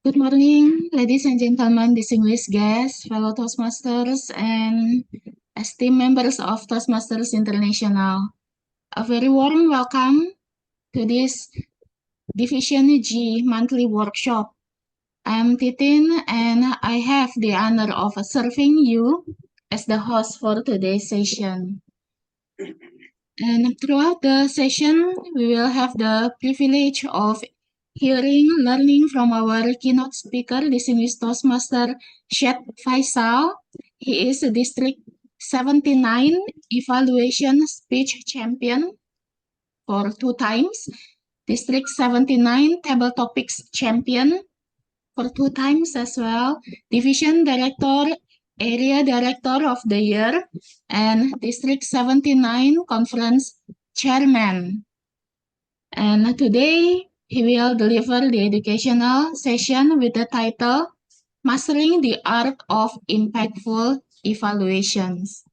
Good morning, ladies and gentlemen, distinguished guests, fellow Toastmasters, and esteemed members of Toastmasters International. A very warm welcome to this Division G monthly workshop. I'm Titin, and I have the honor of serving you as the host for today's session. And throughout the session, we will have the privilege of learning from our keynote speaker, distinguished Toastmaster Syed Faisal. He is a District 79 Evaluation Speech Champion for 2 times, District 79 Table Topics Champion for 2 times as well, Division Director, Area Director of the Year, and District 79 Conference Chairman. And today, he will deliver the educational session with the title, Mastering the Art of Impactful Evaluations.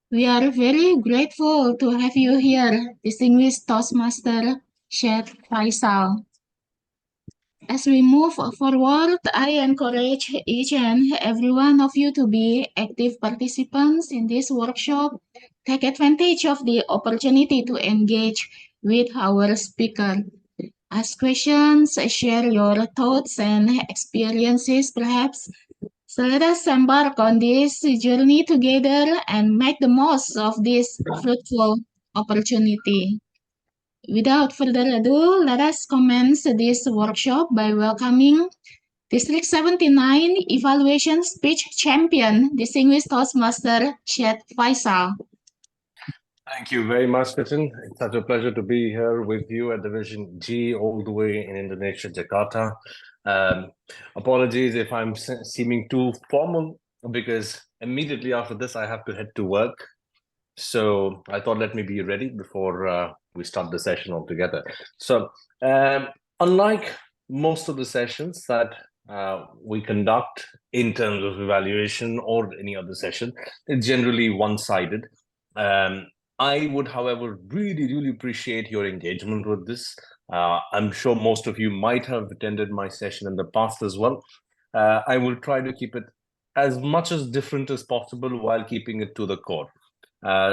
We are very grateful to have you here, distinguished Toastmaster Syed Faisal. As we move forward, I encourage each and every one of you to be active participants in this workshop. Take advantage of the opportunity to engage with our speaker. Ask questions, share your thoughts and experiences perhaps. So let us embark on this journey together and make the most of this fruitful opportunity. Without further ado, let us commence this workshop by welcoming District 79 Evaluation Speech Champion, distinguished Toastmaster Syed Faisal. Thank you very much, Nitin. It's such a pleasure to be here with you at Division G, all the way in Indonesia, Jakarta. Apologies if I'm seeming too formal, because immediately after this, I have to head to work. So I thought, let me be ready before we start the session altogether. So unlike most of the sessions that we conduct in terms of evaluation or any other session, it's generally one-sided. I would, however, really appreciate your engagement with this. I'm sure most of you might have attended my session in the past as well. I will try to keep it as much as different as possible while keeping it to the core,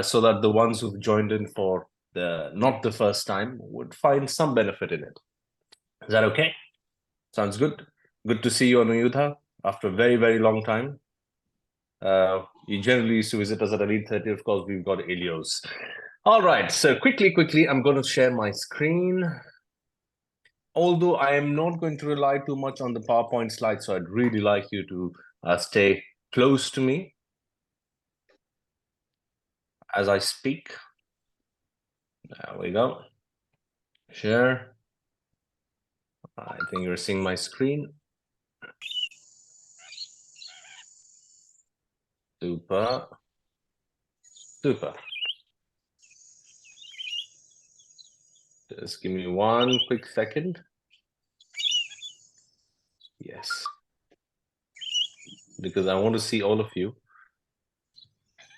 so that the ones who've joined in for not the first time would find some benefit in it. Is that okay? Sounds good. Good to see you, Anuyudha, after a very long time. You generally used to visit us at Elite 30. Of course, we've got Elios. All right, so quickly, I'm going to share my screen. Although I am not going to rely too much on the PowerPoint slides, so I'd really like you to stay close to me as I speak. There we go. Share. I think you're seeing my screen. Super. Just give me one quick second. Yes. Because I want to see all of you.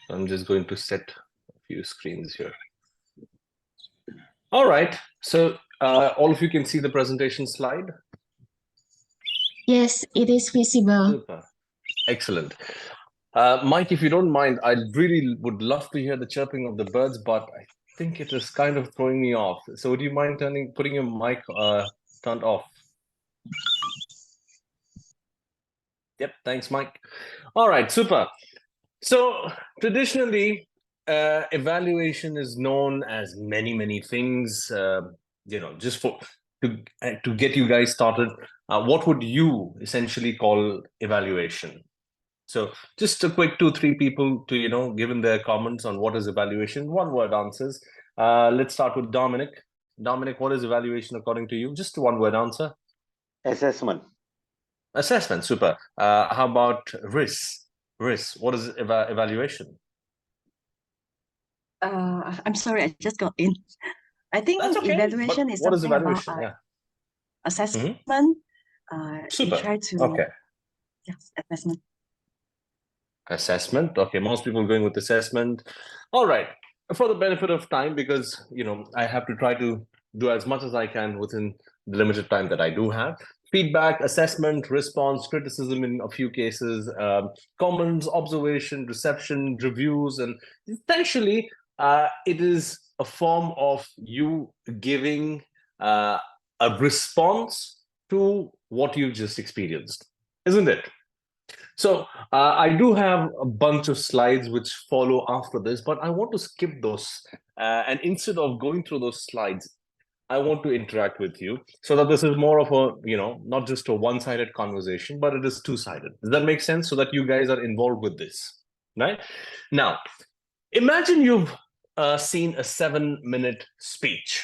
I'm just going to set a few screens here. All right. So all of you can see the presentation slide? Yes, it is visible. Super. Excellent. Mike, if you don't mind, I really would love to hear the chirping of the birds, but I think it is kind of throwing me off. So would you mind putting your mic turned off? Yep, thanks, Mike. All right, super. So traditionally, evaluation is known as many things. Just to get you guys started, what would you essentially call evaluation? So just a quick 2-3 people to give in their comments on what is evaluation. One-word answers. Let's start with Dominic. Dominic, what is evaluation according to you? Just a one-word answer. Assessment. Assessment, super. How about Riz? Riz, what is evaluation? I'm sorry, I just got in. I think That's okay. evaluation But is what is something evaluation? about Yeah. assessment. Super. You try to Okay. yes, assessment. Assessment. Okay, most people going with assessment. All right. For the benefit of time, because I have to try to do as much as I can within the limited time that I do have. feedback, assessment, response, criticism in a few cases, comments, observation, reception, reviews, and essentially it is a form of you giving a response to what you've just experienced, isn't it? So I do have a bunch of slides which follow after this, but I want to skip those. And instead of going through those slides, I want to interact with you so that this is more of a, not just a one-sided conversation, but it is two-sided. Does that make sense? So that you guys are involved with this, right? Now, imagine you've seen a 7-minute speech,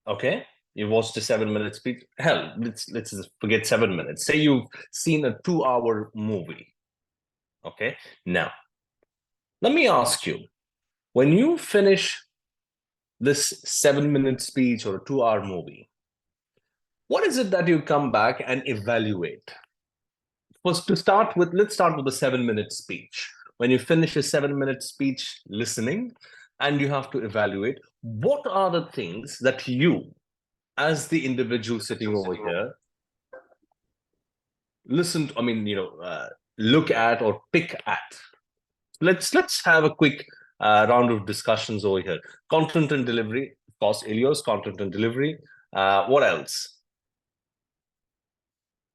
okay? You watched a 7-minute speech. Hell, let's just forget 7 minutes. Say you've seen a 2-hour movie. Okay. Now, let me ask you, when you finish this 7-minute speech or a 2-hour movie, what is it that you come back and evaluate? First, let's start with the 7-minute speech. When you finish a 7-minute speech listening, and you have to evaluate, what are the things that you, as the individual sitting over here, look at or pick at? Let's have a quick round of discussions over here. Content and delivery, of course, Elios, content and delivery. What else?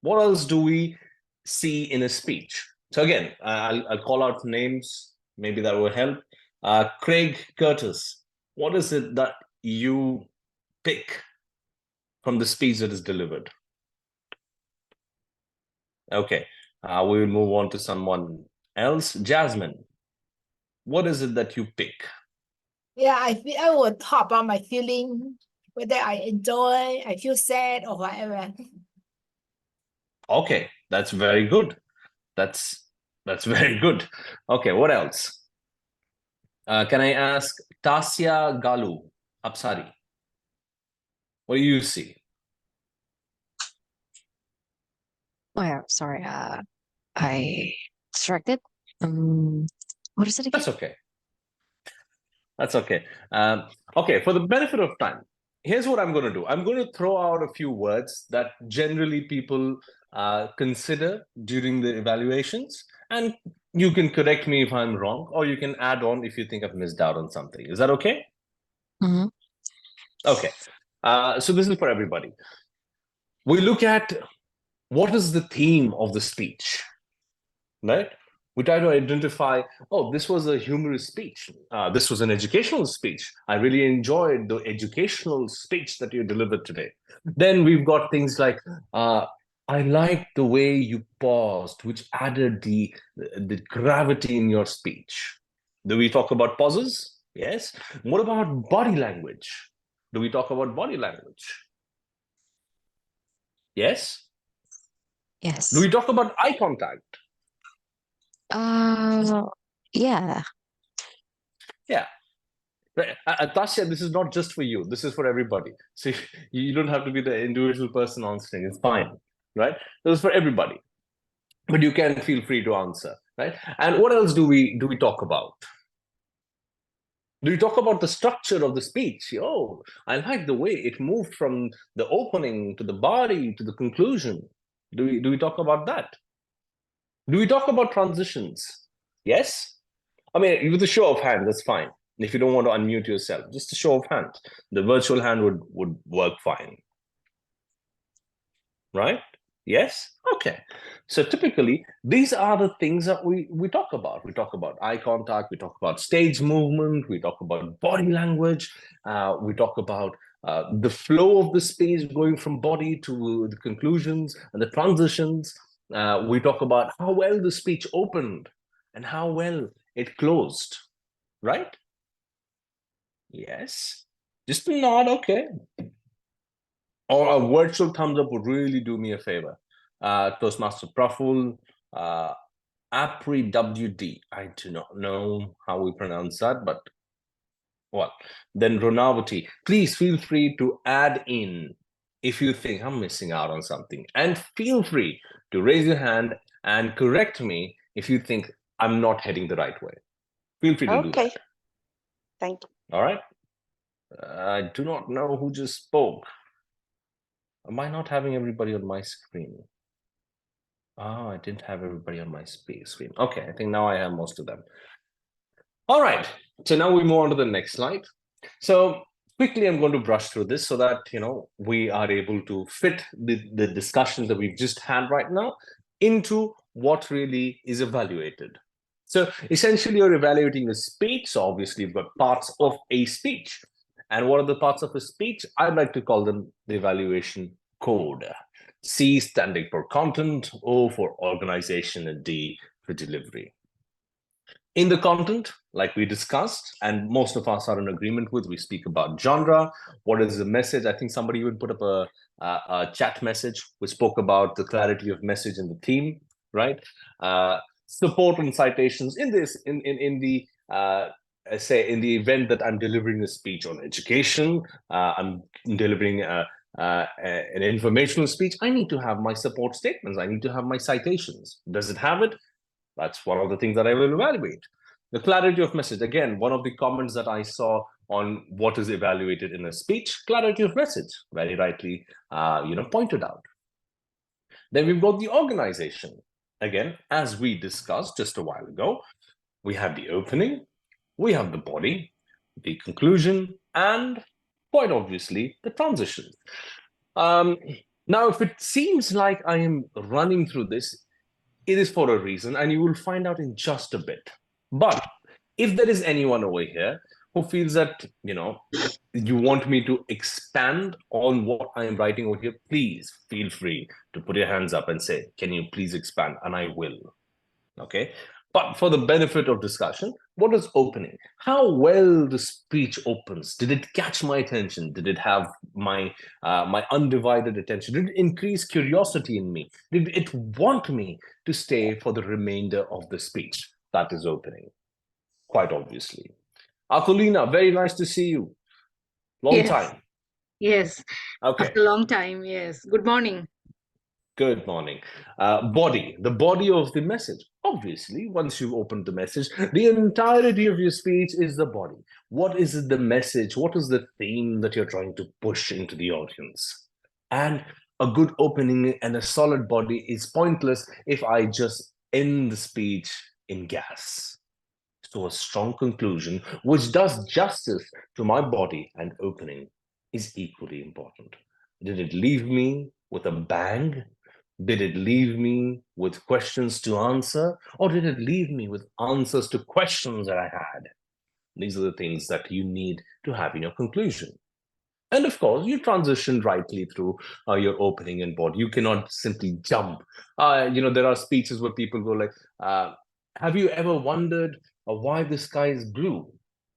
What else do we see in a speech? So again, I'll call out names. Maybe that will help. Craig Curtis, what is it that you pick from the speech that is delivered? Okay, we will move on to someone else. Jasmine, what is it that you pick? Yeah, I would talk about my feeling, whether I enjoy, I feel sad or whatever. Okay, that's very good. That's very good. Okay, what else? Can I ask Tasya Galu Apsari? What do you see? Oh yeah, sorry. I distracted. What is it again? That's okay. That's okay. Okay, for the benefit of time, here's what I'm going to do. I'm going to throw out a few words that generally people consider during the evaluations, and you can correct me if I'm wrong, or you can add on if you think I've missed out on something. Is that okay? Mm-hmm. Okay. So this is for everybody. We look at what is the theme of the speech, right? We try to identify, oh, this was a humorous speech. This was an educational speech. I really enjoyed the educational speech that you delivered today. Then we've got things like, I like the way you paused, which added the gravity in your speech. Do we talk about pauses? Yes. What about body language? Do we talk about body language? Yes. Yes. Do we talk about eye contact? Yeah. Yeah. Tasha, this is not just for you. This is for everybody. So you don't have to be the individual person answering. It's fine, right? This is for everybody. But you can feel free to answer, right? And what else do we talk about? Do we talk about the structure of the speech? Oh, I like the way it moved from the opening to the body to the conclusion. Do we talk about that? Do we talk about transitions? Yes? I mean, with a show of hands, that's fine. If you don't want to unmute yourself, just a show of hands. The virtual hand would work fine. Right? Yes? Okay. So typically, these are the things that we talk about. We talk about eye contact, we talk about stage movement, we talk about body language, we talk about the flow of the speech going from body to the conclusions and the transitions. We talk about how well the speech opened and how well it closed, right? Yes. Just a nod, okay. Or a virtual thumbs up would really do me a favor. Toastmaster Praful, Apri WD. I do not know how we pronounce that, but well, then Ronavati. Please feel free to add in if you think I'm missing out on something. And feel free to raise your hand and correct me if you think I'm not heading the right way. Feel free to do that. Thank you. All right. I do not know who just spoke. Am I not having everybody on my screen? Oh, I didn't have everybody on my screen. Okay, I think now I have most of them. All right, so now we move on to the next slide. So quickly, I'm going to brush through this so that, we are able to fit the discussions that we've just had right now into what really is evaluated. So essentially, you're evaluating a speech. So obviously, you've got parts of a speech. And what are the parts of a speech? I'd like to call them the evaluation code. C standing for content, O for organization, and D for delivery. In the content, like we discussed, and most of us are in agreement with, we speak about genre. What is the message? I think somebody even put up a chat message which spoke about the clarity of message and the theme, right? Support and citations in the say in the event that I'm delivering a speech on education, I'm delivering an informational speech, I need to have my support statements. I need to have my citations. Does it have it? That's one of the things that I will evaluate. The clarity of message. Again, one of the comments that I saw on what is evaluated in a speech, clarity of message, very rightly, pointed out. Then we've got the organization. Again, as we discussed just a while ago, we have the opening, we have the body, the conclusion, and quite obviously, the transition. Now, if it seems like I am running through this, it is for a reason, and you will find out in just a bit. But if there is anyone over here who feels that, you want me to expand on what I am writing over here, please feel free to put your hands up and say, can you please expand? And I will. Okay. But for the benefit of discussion, what is opening? How well the speech opens? Did it catch my attention? Did it have my undivided attention? Did it increase curiosity in me? Did it want me to stay for the remainder of the speech? That is opening, quite obviously. Akulina, very nice to see you. Long Yes. time. Yes, Okay. after a long time. Yes. Good morning. Good morning. Body, the body of the message. Obviously, once you've opened the message, the entirety of your speech is the body. What is the message? What is the theme that you're trying to push into the audience? And a good opening and a solid body is pointless if I just end the speech in gas. So a strong conclusion, which does justice to my body and opening, is equally important. Did it leave me with a bang? Did it leave me with questions to answer? Or did it leave me with answers to questions that I had? These are the things that you need to have in your conclusion. And of course, you transition rightly through your opening and body. You cannot simply jump. There are speeches where people go like, have you ever wondered why the sky is blue?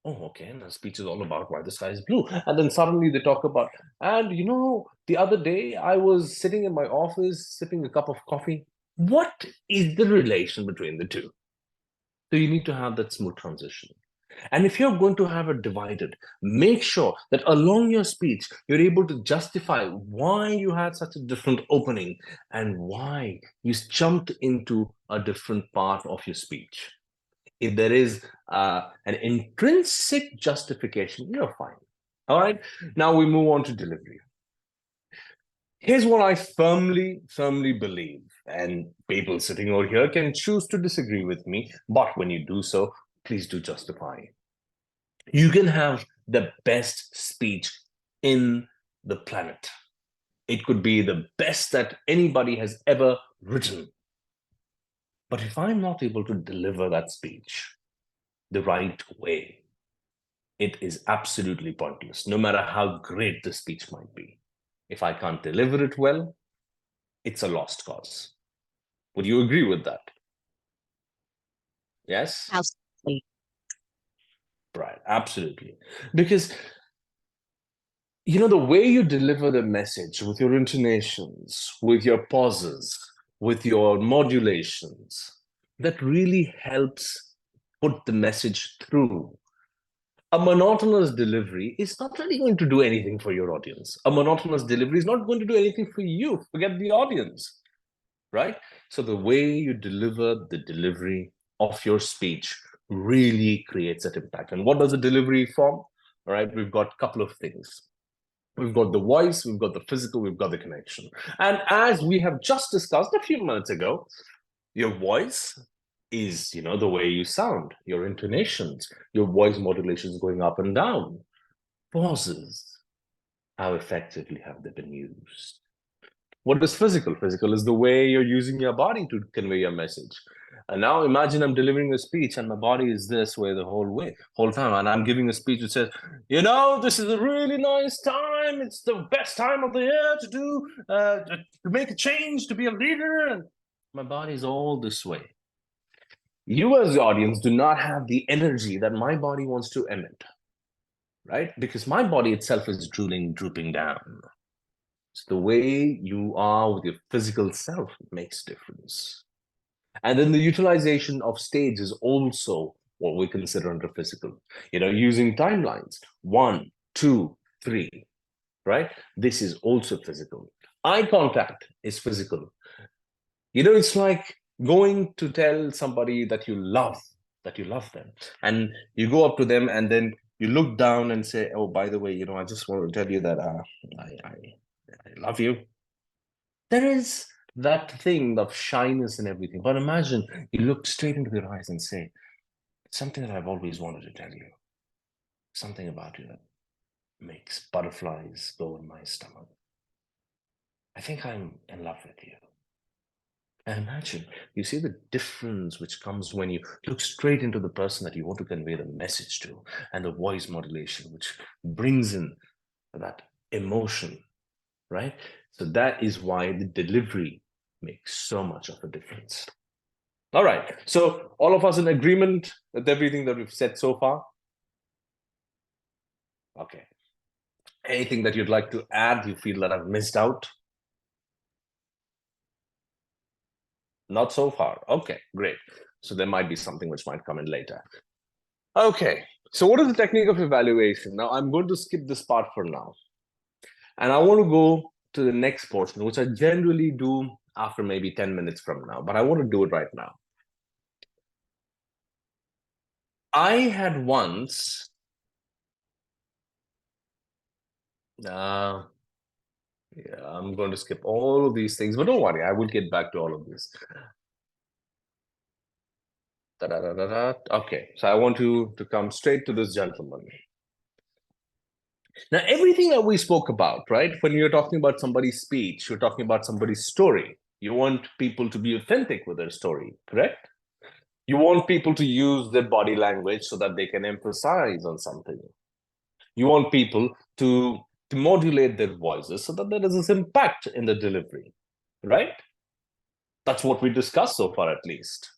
Oh, okay. And the speech is all about why the sky is blue. And then suddenly they talk about, and the other day I was sitting in my office sipping a cup of coffee. What is the relation between the two? So you need to have that smooth transition. And if you're going to have it divided, make sure that along your speech, you're able to justify why you had such a different opening and why you jumped into a different part of your speech. If there is an intrinsic justification, you're fine. All right. Now we move on to delivery. Here's what I firmly believe, and people sitting over here can choose to disagree with me, but when you do so, please do justify. You can have the best speech in the planet. It could be the best that anybody has ever written. But if I'm not able to deliver that speech the right way, it is absolutely pointless, no matter how great the speech might be. If I can't deliver it well, it's a lost cause. Would you agree with that? Yes? Absolutely. Right, absolutely. Because, the way you deliver the message with your intonations, with your pauses, with your modulations, that really helps put the message through. A monotonous delivery is not really going to do anything for your audience. A monotonous delivery is not going to do anything for you. Forget the audience, right? So the way you deliver the delivery of your speech really creates that impact. And what does a delivery form? All right, we've got a couple of things. We've got the voice, we've got the physical, we've got the connection. And as we have just discussed a few minutes ago, your voice is, the way you sound, your intonations, your voice modulations going up and down. Pauses, how effectively have they been used? What is physical? Physical is the way you're using your body to convey your message. And now imagine I'm delivering a speech and my body is this way the whole time. And I'm giving a speech that says, this is a really nice time. It's the best time of the year to do, to make a change, to be a leader. And my body is all this way. You as the audience do not have the energy that my body wants to emit, right? Because my body itself is drooping down. It's the way you are with your physical self makes difference. And then the utilization of stage is also what we consider under physical. Using timelines, 1, 2, 3, right? This is also physical. Eye contact is physical. It's like going to tell somebody that you love them. And you go up to them and then you look down and say, oh, by the way, I just want to tell you that I love you. There is that thing of shyness and everything. But imagine you look straight into their eyes and say, something that I've always wanted to tell you. Something about you that makes butterflies go in my stomach. I think I'm in love with you. And imagine, you see the difference which comes when you look straight into the person that you want to convey the message to, and the voice modulation, which brings in that emotion, right? So that is why the delivery makes so much of a difference. All right, so all of us in agreement with everything that we've said so far? Okay. Anything that you'd like to add, you feel that I've missed out? Not so far. Okay, great. So there might be something which might come in later. Okay, so what is the technique of evaluation? Now, I'm going to skip this part for now. And I want to go to the next portion, which I generally do after maybe 10 minutes from now, but I want to do it right now. I had once, yeah, I'm going to skip all of these things, but don't worry, I will get back to all of this. Okay, so I want to come straight to this gentleman. Now, everything that we spoke about, right? When you're talking about somebody's speech, you're talking about somebody's story. You want people to be authentic with their story, correct? You want people to use their body language so that they can emphasize on something. You want people to modulate their voices so that there is this impact in the delivery, right? That's what we discussed so far, at least.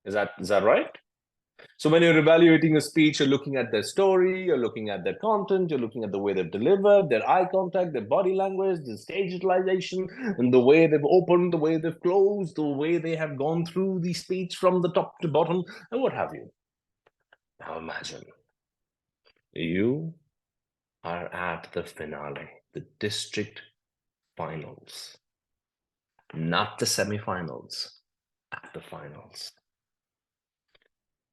Is that right? So when you're evaluating a speech, you're looking at their story, you're looking at their content, you're looking at the way they've delivered, their eye contact, their body language, the stage utilization, and the way they've opened, the way they've closed, the way they have gone through the speech from the top to bottom, and what have you. Now imagine, you are at the finale, the district finals, not the semifinals, at the finals.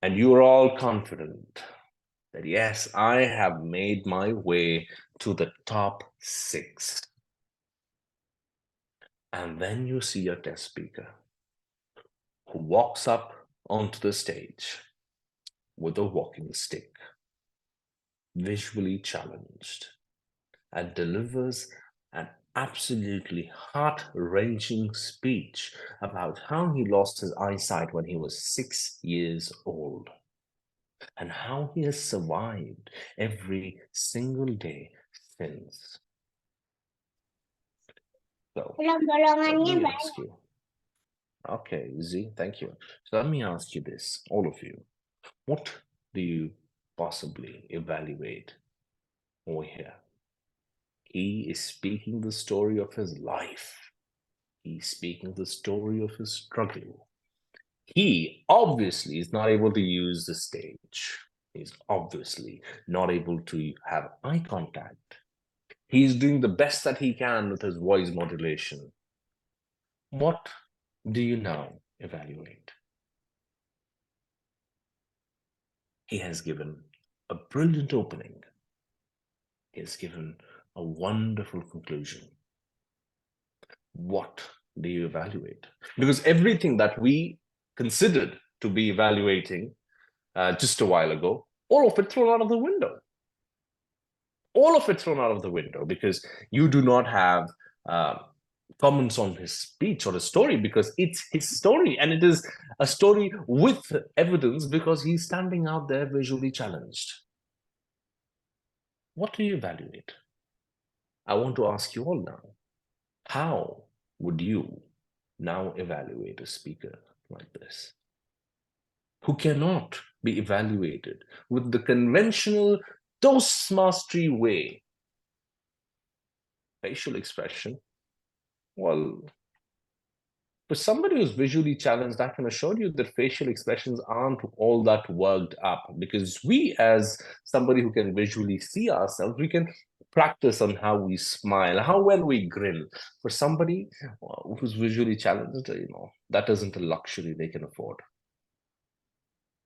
And you are all confident that, yes, I have made my way to the top 6. And then you see a test speaker who walks up onto the stage with a walking stick, visually challenged, and delivers an absolutely heart-wrenching speech about how he lost his eyesight when he was 6 years old, and how he has survived every single day since. So, let me ask you. Okay, Z, thank you. So let me ask you this, all of you. What do you possibly evaluate over here? He is speaking the story of his life. He's speaking the story of his struggle. He obviously is not able to use the stage. He's obviously not able to have eye contact. He's doing the best that he can with his voice modulation. What do you now evaluate? He has given a brilliant opening. he has given a wonderful conclusion. What do you evaluate? Because everything that we considered to be evaluating just a while ago, all of it thrown out of the window. All of it thrown out of the window because you do not have comments on his speech or his story because it's his story, and it is a story with evidence because he's standing out there visually challenged. What do you evaluate? I want to ask you all now, how would you now evaluate a speaker like this, who cannot be evaluated with the conventional Toastmastery way? Facial expression. Well, for somebody who's visually challenged, I can assure you that facial expressions aren't all that worked up, because we, as somebody who can visually see ourselves, we can practice on how we smile, how well we grin. For somebody who's visually challenged, that isn't a luxury they can afford.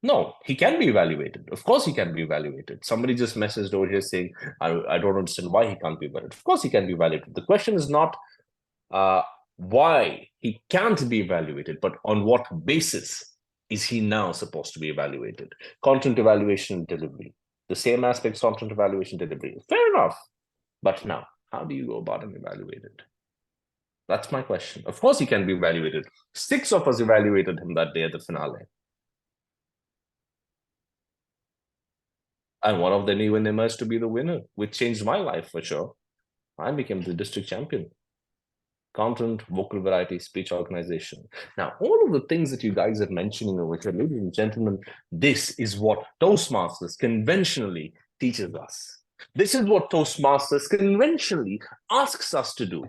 No, he can be evaluated. Of course he can be evaluated. Somebody just messaged over here saying, I don't understand why he can't be evaluated. Of course he can be evaluated. The question is not why he can't be evaluated, but on what basis is he now supposed to be evaluated? Content evaluation and delivery. The same aspects, content evaluation, delivery. Fair enough. But now, how do you go about and evaluate it? That's my question. Of course he can be evaluated. 6 of us evaluated him that day at the finale. And one of them even emerged to be the winner, which changed my life for sure. I became the district champion. Content, vocal variety, speech organization. Now, all of the things that you guys are mentioning over here, ladies and gentlemen, this is what Toastmasters conventionally teaches us. This is what Toastmasters conventionally asks us to do.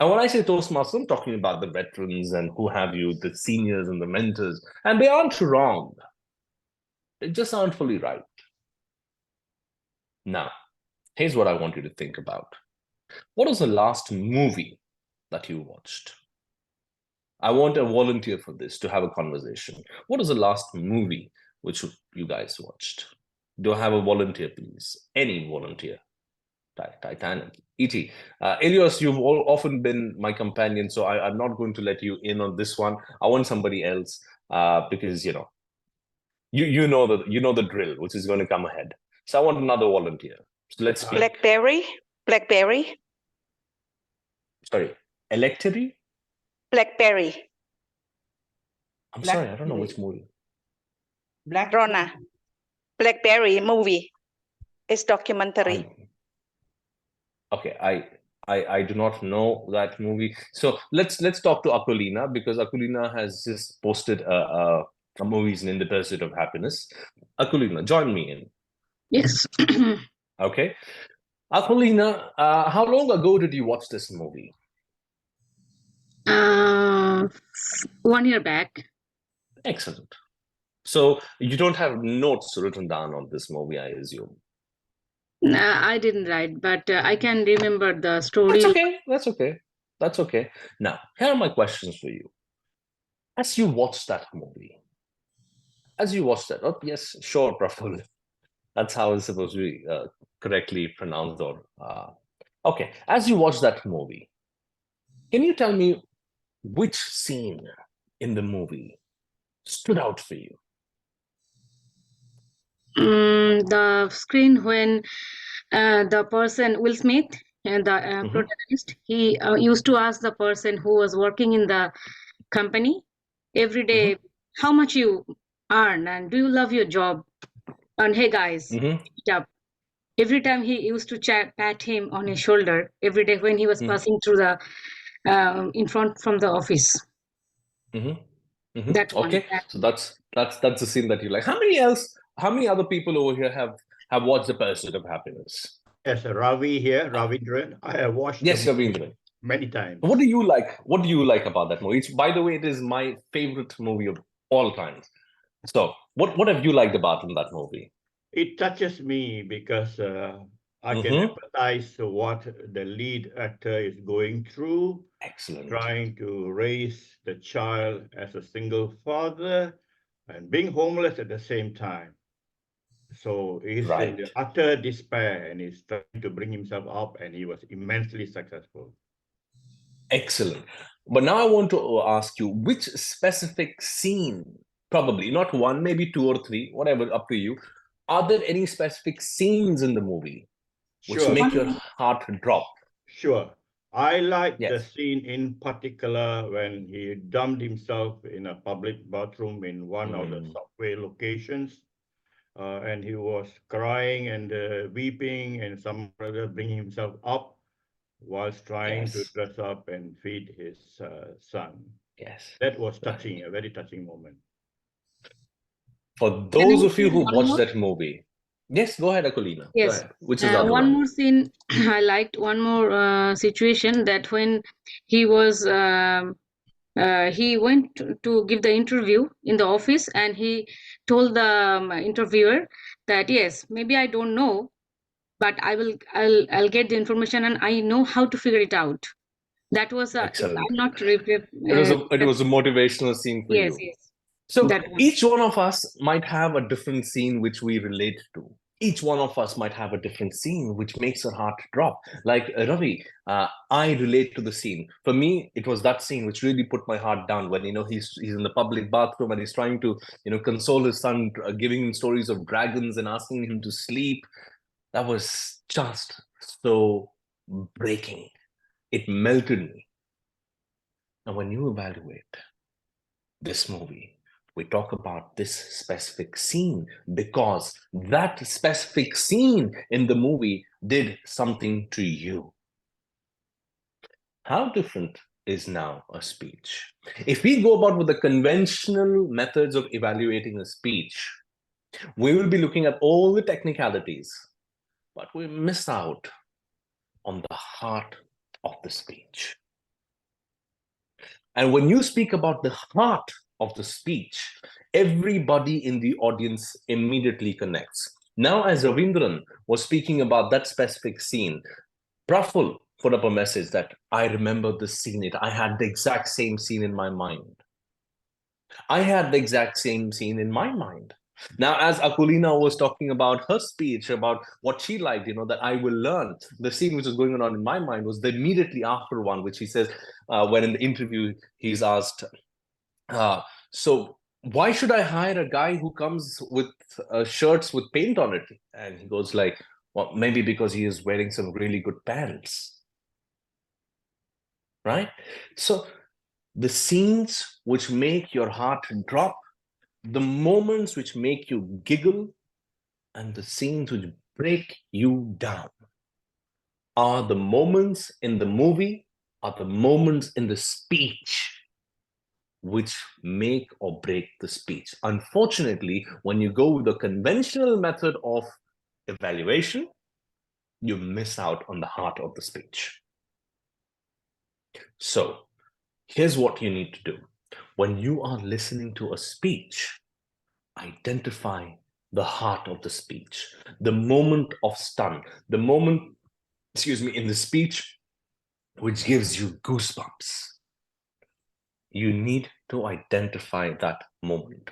And when I say Toastmasters, I'm talking about the veterans and who have you, the seniors and the mentors. And they aren't wrong. They just aren't fully right. Now, here's what I want you to think about. What was the last movie that you watched? I want a volunteer for this to have a conversation. What was the last movie which you guys watched? Do I have a volunteer, please? Any volunteer? Titanic, E.T. Elios, you've often been my companion, so I'm not going to let you in on this one. I want somebody else because you know the drill, which is going to come ahead. So I want another volunteer. So let's speak. Blackberry. Sorry, Electory? Blackberry. I'm sorry, I don't know which movie. Rona. Blackberry movie. It's documentary. I do not know that movie. So let's talk to Akulina, because Akulina has just posted a movies in the Pursuit of Happiness. Akulina, join me in. Yes. Okay. Akulina, how long ago did you watch this movie? 1 year back. Excellent. So you don't have notes written down on this movie, I assume. I didn't write, but I can remember the story. That's okay. That's okay. That's okay. Now, here are my questions for you. As you watch that movie, oh yes, sure, Praful. That's how it's supposed to be correctly pronounced. Or okay, as you watch that movie, can you tell me which scene in the movie stood out for you? The screen when the person, Will Smith, and the protagonist, he used to ask the person who was working in the company every day, how much you earn and do you love your job? And hey guys, keep it up. Every time he used to pat him on his shoulder every day when he was passing through the in front from the office. That one. Okay, so that's the scene that you like. How many other people over here have watched The Pursuit of Happiness? Yes, Ravi here, Ravindran. I have watched Yes, Ravindran. many times. What do you like? What do you like about that movie? By the way, it is my favorite movie of all time. So, what have you liked about in that movie? It touches me because I can empathize to what the lead actor is going through. Excellent. Trying to raise the child as a single father and being homeless at the same time. So he's in the utter despair and he's trying to bring himself up, and he was immensely successful. Excellent. But now I want to ask you, which specific scene, probably not one, maybe two or three, whatever, up to you. Are there any specific scenes in the movie which Sure. make your heart drop? Sure. I like the Yes. scene in particular when he dumped himself in a public bathroom in one of the subway locations. And he was crying and weeping, and some brother bringing himself up whilst trying to Yes. dress up and feed his son. Yes. That was touching, a very touching moment. For those of you say who one watched more? that movie, yes, go ahead, Akulina. Go Yes. ahead. Which is the other One one? more scene, I liked one more situation, that when he was he went to give the interview in the office, and he told the interviewer that, yes, maybe I don't know, but I'll get the information, and I know how to figure it out. That was Excellent. I'm not It was a motivational scene for yes, you. yes. So That one. each one of us might have a different scene which we relate to. Each one of us might have a different scene which makes our heart drop. Like Ravi, I relate to the scene. For me, it was that scene which really put my heart down when he's in the public bathroom and he's trying to console his son, giving him stories of dragons and asking him to sleep. That was just so breaking. It melted me. And when you evaluate this movie, we talk about this specific scene because that specific scene in the movie did something to you. How different is now a speech? If we go about with the conventional methods of evaluating a speech, we will be looking at all the technicalities, but we miss out on the heart of the speech. And when you speak about the heart of the speech, everybody in the audience immediately connects. Now, as Ravindran was speaking about that specific scene, Praful put up a message that I remember the scene. I had the exact same scene in my mind. I had the exact same scene in my mind. Now, as Akulina was talking about her speech, about what she liked, that I will learn, the scene which was going on in my mind was the immediately after one, which he says, when in the interview, he's asked, so why should I hire a guy who comes with shirts with paint on it? And he goes like, well, maybe because he is wearing some really good pants, right? So the scenes which make your heart drop, the moments which make you giggle, and the scenes which break you down are the moments in the movie, are the moments in the speech which make or break the speech. Unfortunately, when you go with the conventional method of evaluation, you miss out on the heart of the speech. So here's what you need to do. When you are listening to a speech, identify the heart of the speech, the moment of stun, the moment, in the speech which gives you goosebumps. You need to identify that moment.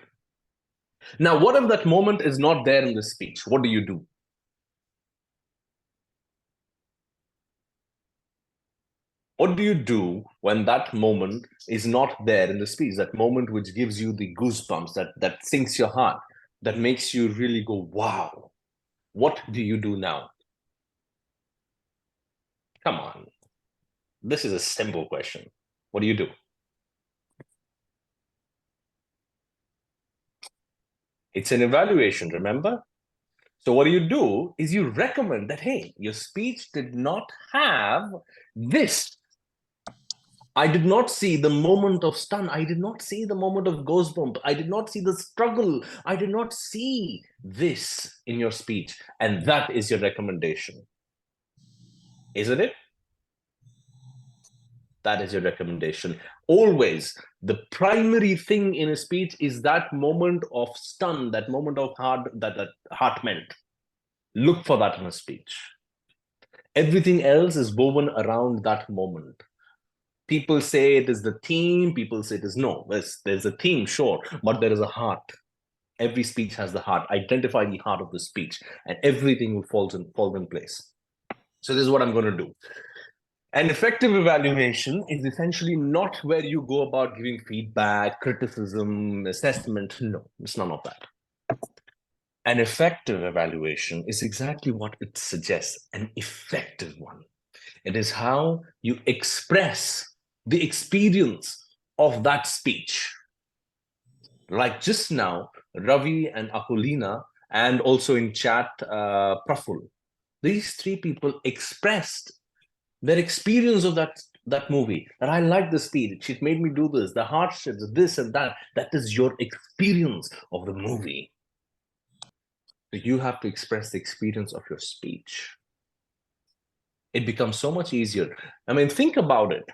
Now, what if that moment is not there in the speech? What do you do? What do you do when that moment is not there in the speech? That moment which gives you the goosebumps, that sinks your heart, that makes you really go, wow. What do you do now? Come on. This is a simple question. What do you do? It's an evaluation, remember? So what you do is you recommend that, hey, your speech did not have this. I did not see the moment of stun. I did not see the moment of goosebump. I did not see the struggle. I did not see this in your speech. And that is your recommendation. Isn't it? That is your recommendation. Always, the primary thing in a speech is that moment of stun, that moment of that heart melt. Look for that in a speech. Everything else is woven around that moment. People say it is the theme, people say it is no. There's a theme, sure, but there is a heart. Every speech has the heart. Identify the heart of the speech, and everything will fall in place. So this is what I'm going to do. An effective evaluation is essentially not where you go about giving feedback, criticism, assessment. No, it's none of that. An effective evaluation is exactly what it suggests, an effective one. It is how you express the experience of that speech. Like just now, Ravi and Akulina, and also in chat, Praful, these three people expressed their experience of that movie. And I like the speech. It made me do this, the hardships, this and that. That is your experience of the movie. So you have to express the experience of your speech. It becomes so much easier. I mean, think about it.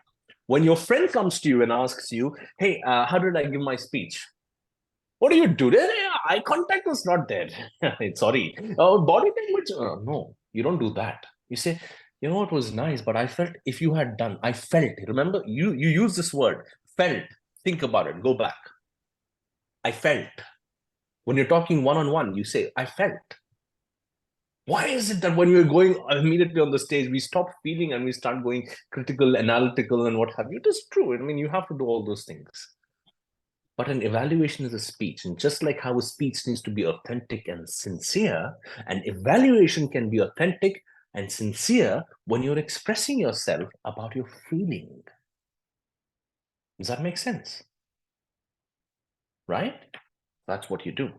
When your friend comes to you and asks you, hey, how did I give my speech? What do you do? Eye contact was not there. Sorry. Body language? No, you don't do that. You say, you know what was nice, but I felt if you had done, I felt. Remember, you use this word, felt. Think about it. Go back. I felt. When you're talking one-on-one, you say, I felt. Why is it that when we're going immediately on the stage, we stop feeling and we start going critical, analytical, and what have you? It is true. I mean, you have to do all those things. But an evaluation is a speech. And just like how a speech needs to be authentic and sincere, an evaluation can be authentic and sincere when you're expressing yourself about your feeling. Does that make sense? Right? That's what you do.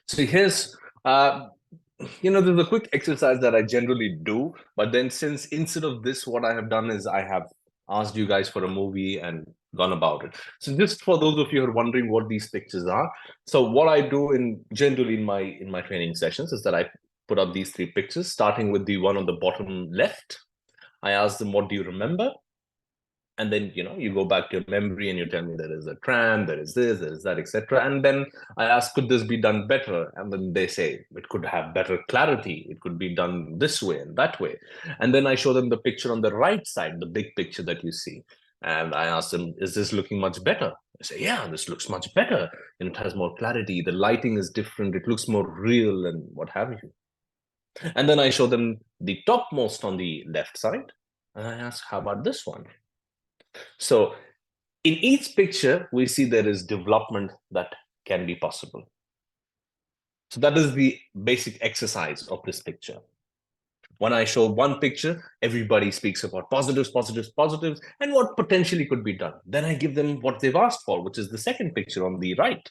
So here's, there's a quick exercise that I generally do. But then since instead of this, what I have done is I have asked you guys for a movie and gone about it. So just for those of you who are wondering what these pictures are, so what I do generally in my training sessions is that I put up these three pictures, starting with the one on the bottom left. I ask them, what do you remember? And then, you go back to your memory and you tell me there is a tram, there is this, there is that, etc. And then I ask, could this be done better? And then they say, it could have better clarity. It could be done this way and that way. And then I show them the picture on the right side, the big picture that you see. And I ask them, is this looking much better? They say, yeah, this looks much better. And it has more clarity. The lighting is different. It looks more real and what have you. And then I show them the topmost on the left side. And I ask, how about this one? So in each picture, we see there is development that can be possible. So that is the basic exercise of this picture. When I show one picture, everybody speaks about positives, positives, positives, and what potentially could be done. Then I give them what they've asked for, which is the second picture on the right.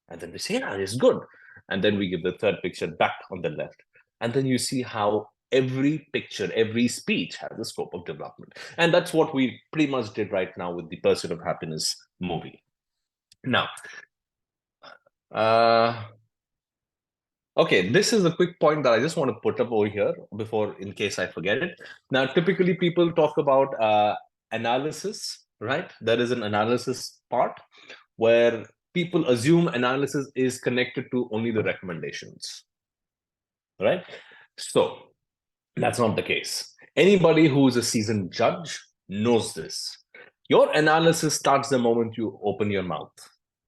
And then they say, yeah, it's good. And then we give the third picture back on the left. And then you see how every picture, every speech has a scope of development. And that's what we pretty much did right now with the Pursuit of Happiness movie. Now, okay, this is a quick point that I just want to put up over here before, in case I forget it. Now, typically people talk about analysis, right? There is an analysis part where people assume analysis is connected to only the recommendations, right? So that's not the case. Anybody who is a seasoned judge knows this. Your analysis starts the moment you open your mouth.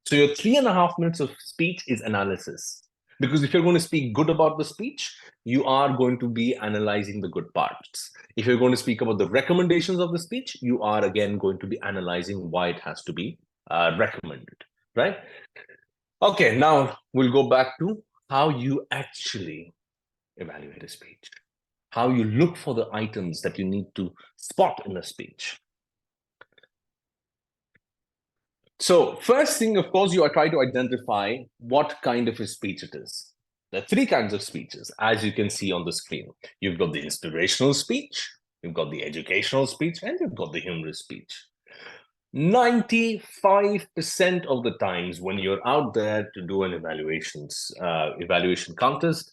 So your 3.5 minutes of speech is analysis. Because if you're going to speak good about the speech, you are going to be analyzing the good parts. If you're going to speak about the recommendations of the speech, you are again going to be analyzing why it has to be recommended, right? Okay, now we'll go back to how you actually evaluate a speech. How you look for the items that you need to spot in a speech. So first thing, of course, you are trying to identify what kind of a speech it is. There are 3 kinds of speeches, as you can see on the screen. You've got the inspirational speech, you've got the educational speech, and you've got the humorous speech. 95% of the times when you're out there to do an evaluation contest,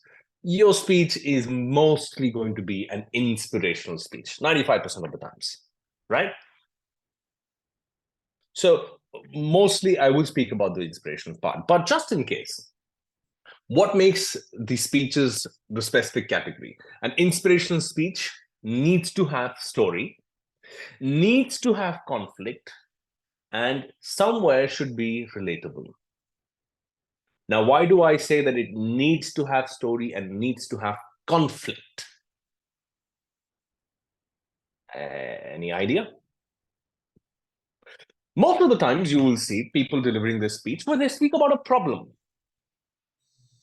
your speech is mostly going to be an inspirational speech, 95% of the times, right? So mostly I will speak about the inspirational part, but just in case, what makes the speeches the specific category? An inspirational speech needs to have story, needs to have conflict, and somewhere should be relatable. Now, why do I say that it needs to have story and needs to have conflict? Any idea? Most of the times you will see people delivering this speech when they speak about a problem.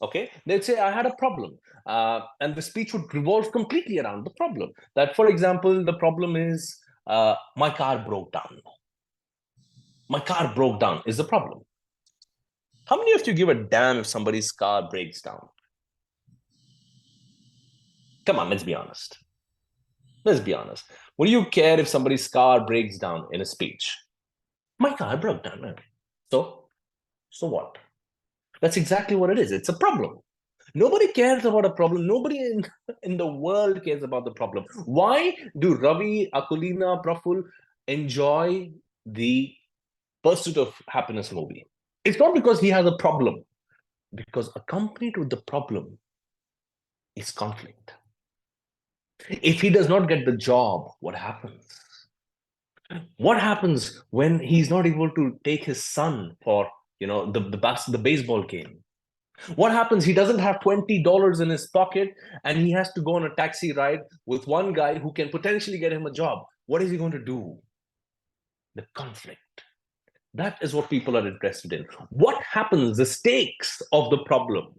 Okay, they'd say, I had a problem. And the speech would revolve completely around the problem. That, for example, the problem is my car broke down. My car broke down is the problem. How many of you give a damn if somebody's car breaks down? Come on, let's be honest. Let's be honest. Would you care if somebody's car breaks down in a speech? My car broke down, man. So what? That's exactly what it is. It's a problem. Nobody cares about a problem. Nobody in the world cares about the problem. Why do Ravi, Akulina, Praful enjoy the Pursuit of Happiness movie? It's not because he has a problem, because accompanied with the problem is conflict. If he does not get the job, what happens? What happens when he's not able to take his son for, the baseball game? What happens? He doesn't have $20 in his pocket and he has to go on a taxi ride with one guy who can potentially get him a job. What is he going to do? The conflict. That is what people are interested in. What happens? The stakes of the problem.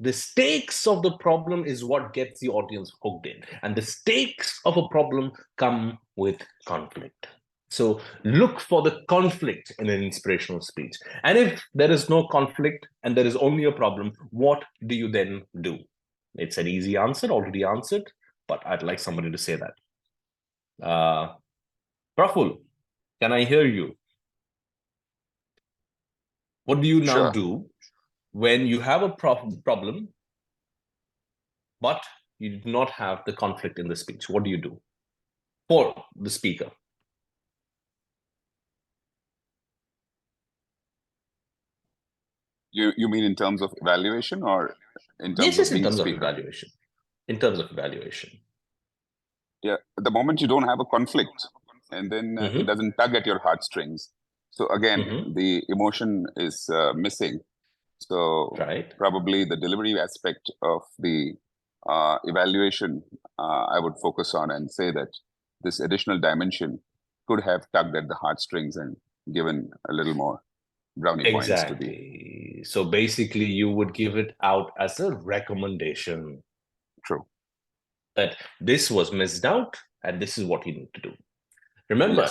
The stakes of the problem is what gets the audience hooked in. And the stakes of a problem come with conflict. So look for the conflict in an inspirational speech. And if there is no conflict and there is only a problem, what do you then do? It's an easy answer, already answered, but I'd like somebody to say that. Praful, can I hear you? What do you now do when you have a problem, but you do not have the conflict in the speech? What do you do for the speaker? You mean in terms of evaluation or in terms Yes, of in terms speaker? of evaluation. In terms of evaluation. Yeah, the moment you don't have a conflict and then it doesn't tug at your heartstrings. So again, the emotion is missing. So probably the delivery aspect of the evaluation, I would focus on and say that this additional dimension could have tugged at the heartstrings and given a little more brownie points to be. So basically you would give it out as a recommendation. True. That this was missed out and this is what you need to do. Remember,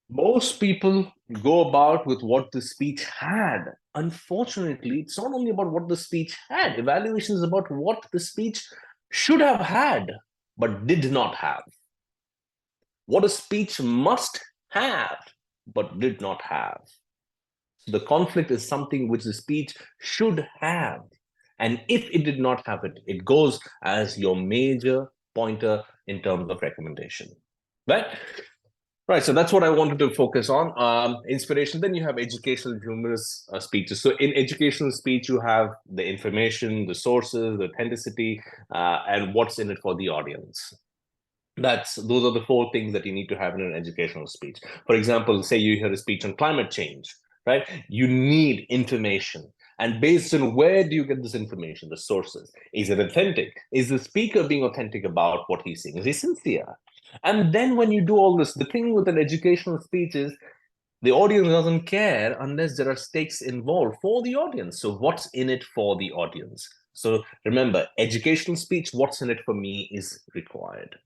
most people go about with what the speech had. Unfortunately, it's not only about what the speech had. Evaluation is about what the speech should have had, but did not have. What a speech must have, but did not have. So the conflict is something which the speech should have. And if it did not have it, it goes as your major pointer in terms of recommendation. Right, so that's what I wanted to focus on. Inspiration, then you have educational, humorous speeches. So in educational speech, you have the information, the sources, the authenticity, and what's in it for the audience. Those are the four things that you need to have in an educational speech. For example, say you hear a speech on climate change, right? You need information. And based on where do you get this information, the sources? Is it authentic? Is the speaker being authentic about what he's saying? Is he sincere? And then when you do all this, the thing with an educational speech is the audience doesn't care unless there are stakes involved for the audience. So what's in it for the audience? So remember, educational speech, what's in it for me is required.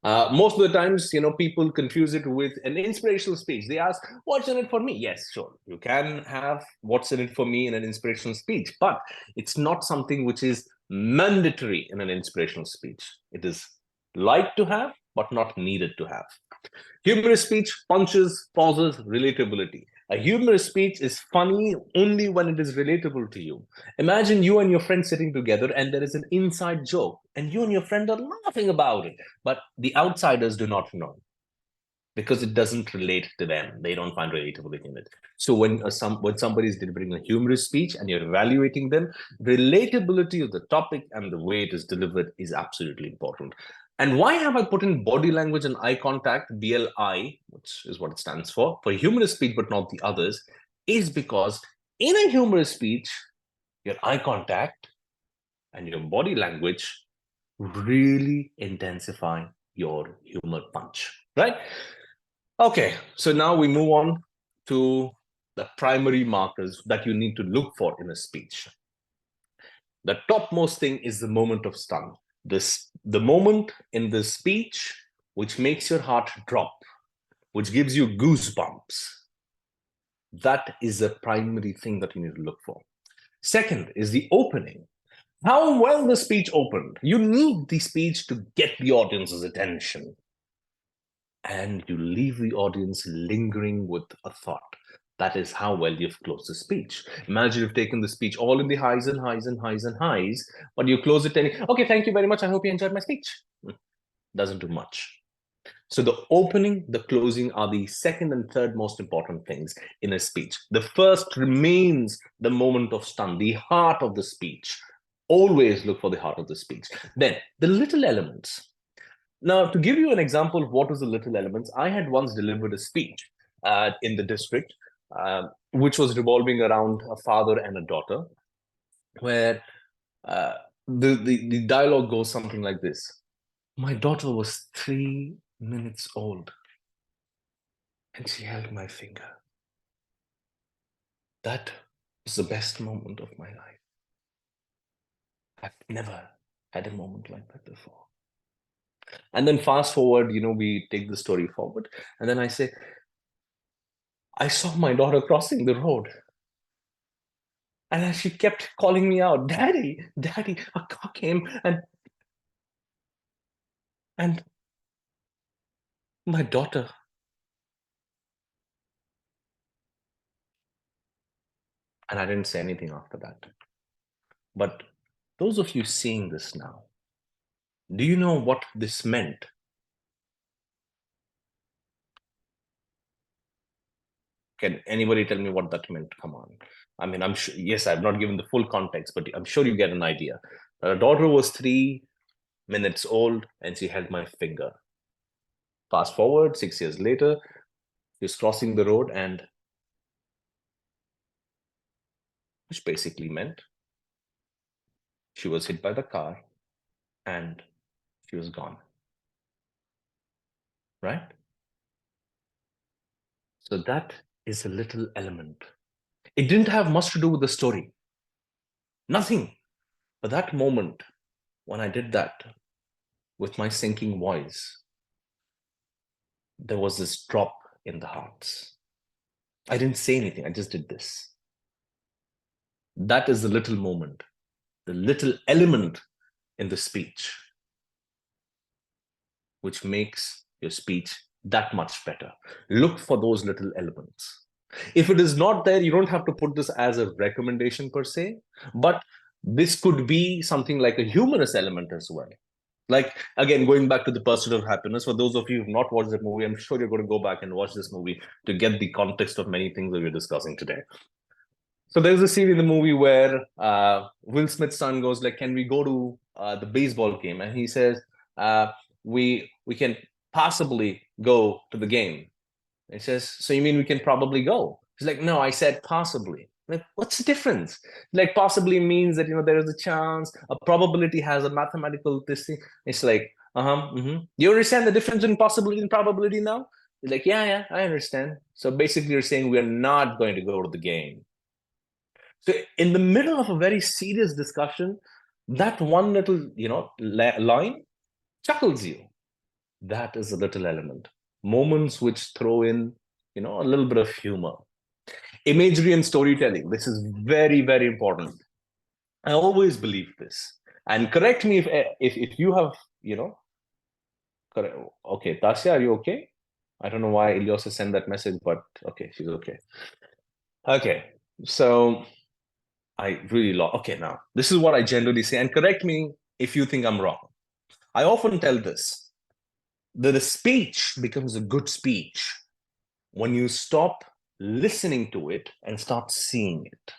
Most of the times, people confuse it with an inspirational speech. They ask, what's in it for me? Yes, sure. You can have what's in it for me in an inspirational speech, but it's not something which is mandatory in an inspirational speech. It is like to have, but not needed to have. Humorous speech, punches, pauses, relatability. A humorous speech is funny only when it is relatable to you. Imagine you and your friend sitting together and there is an inside joke and you and your friend are laughing about it, but the outsiders do not know because it doesn't relate to them. They don't find relatability in it. So when somebody is delivering a humorous speech and you're evaluating them, relatability of the topic and the way it is delivered is absolutely important. And why have I put in body language and eye contact, BLI, which is what it stands for humorous speech, but not the others, is because in a humorous speech, your eye contact and your body language really intensify your humor punch, right? Okay, so now we move on to the primary markers that you need to look for in a speech. The topmost thing is the moment of stun. The moment in the speech which makes your heart drop, which gives you goosebumps. That is the primary thing that you need to look for. Second is the opening. How well the speech opened. You need the speech to get the audience's attention. And you leave the audience lingering with a thought. That is how well you've closed the speech. Imagine you've taken the speech all in the highs and highs and highs and highs, but you close it telling, okay, thank you very much. I hope you enjoyed my speech. Doesn't do much. So the opening, the closing are the second and third most important things in a speech. The first remains the moment of stun, the heart of the speech. Always look for the heart of the speech. Then the little elements. Now, to give you an example of what is the little elements, I had once delivered a speech in the district, which was revolving around a father and a daughter, where the dialogue goes something like this. My daughter was 3 minutes old, and she held my finger. That was the best moment of my life. I've never had a moment like that before. And then fast forward, we take the story forward. And then I say, I saw my daughter crossing the road. And as she kept calling me out, Daddy, Daddy, a car came and my daughter. And I didn't say anything after that. But those of you seeing this now, do you know what this meant? Can anybody tell me what that meant? Come on. I mean, I'm sure, yes, I've not given the full context, but I'm sure you get an idea. Her daughter was 3 minutes old and she held my finger. Fast forward 6 years later, she's crossing the road, and which basically meant she was hit by the car and she was gone. Right? So that is a little element. It didn't have much to do with the story. Nothing. But that moment, when I did that with my sinking voice, there was this drop in the hearts. I didn't say anything. I just did this. That is the little moment, the little element in the speech, which makes your speech that much better. Look for those little elements. If it is not there, you don't have to put this as a recommendation per se, but this could be something like a humorous element as well. Like, again, going back to The Pursuit of Happiness, for those of you who've not watched that movie, I'm sure you're going to go back and watch this movie to get the context of many things that we're discussing today. So there's a scene in the movie where Will Smith's son goes like, can we go to the baseball game? And he says, we can possibly go to the game. He says, so you mean we can probably go? He's like, no, I said possibly. Like, what's the difference? Like, possibly means that, there is a chance, a probability has a mathematical this thing. It's like, You understand the difference in possibility and probability now? He's like, yeah, I understand. So basically you're saying we're not going to go to the game. So in the middle of a very serious discussion, that one little, line chuckles you. That is a little element. Moments which throw in, a little bit of humor. Imagery and storytelling. This is very, very important. I always believe this. And correct me if you have, correct. Okay, Tasya, are you okay? I don't know why Ilyosa sent that message, but okay, she's okay. Okay, so I really okay, now this is what I generally say, and correct me if you think I'm wrong. I often tell this, that a speech becomes a good speech when you stop listening to it and start seeing it.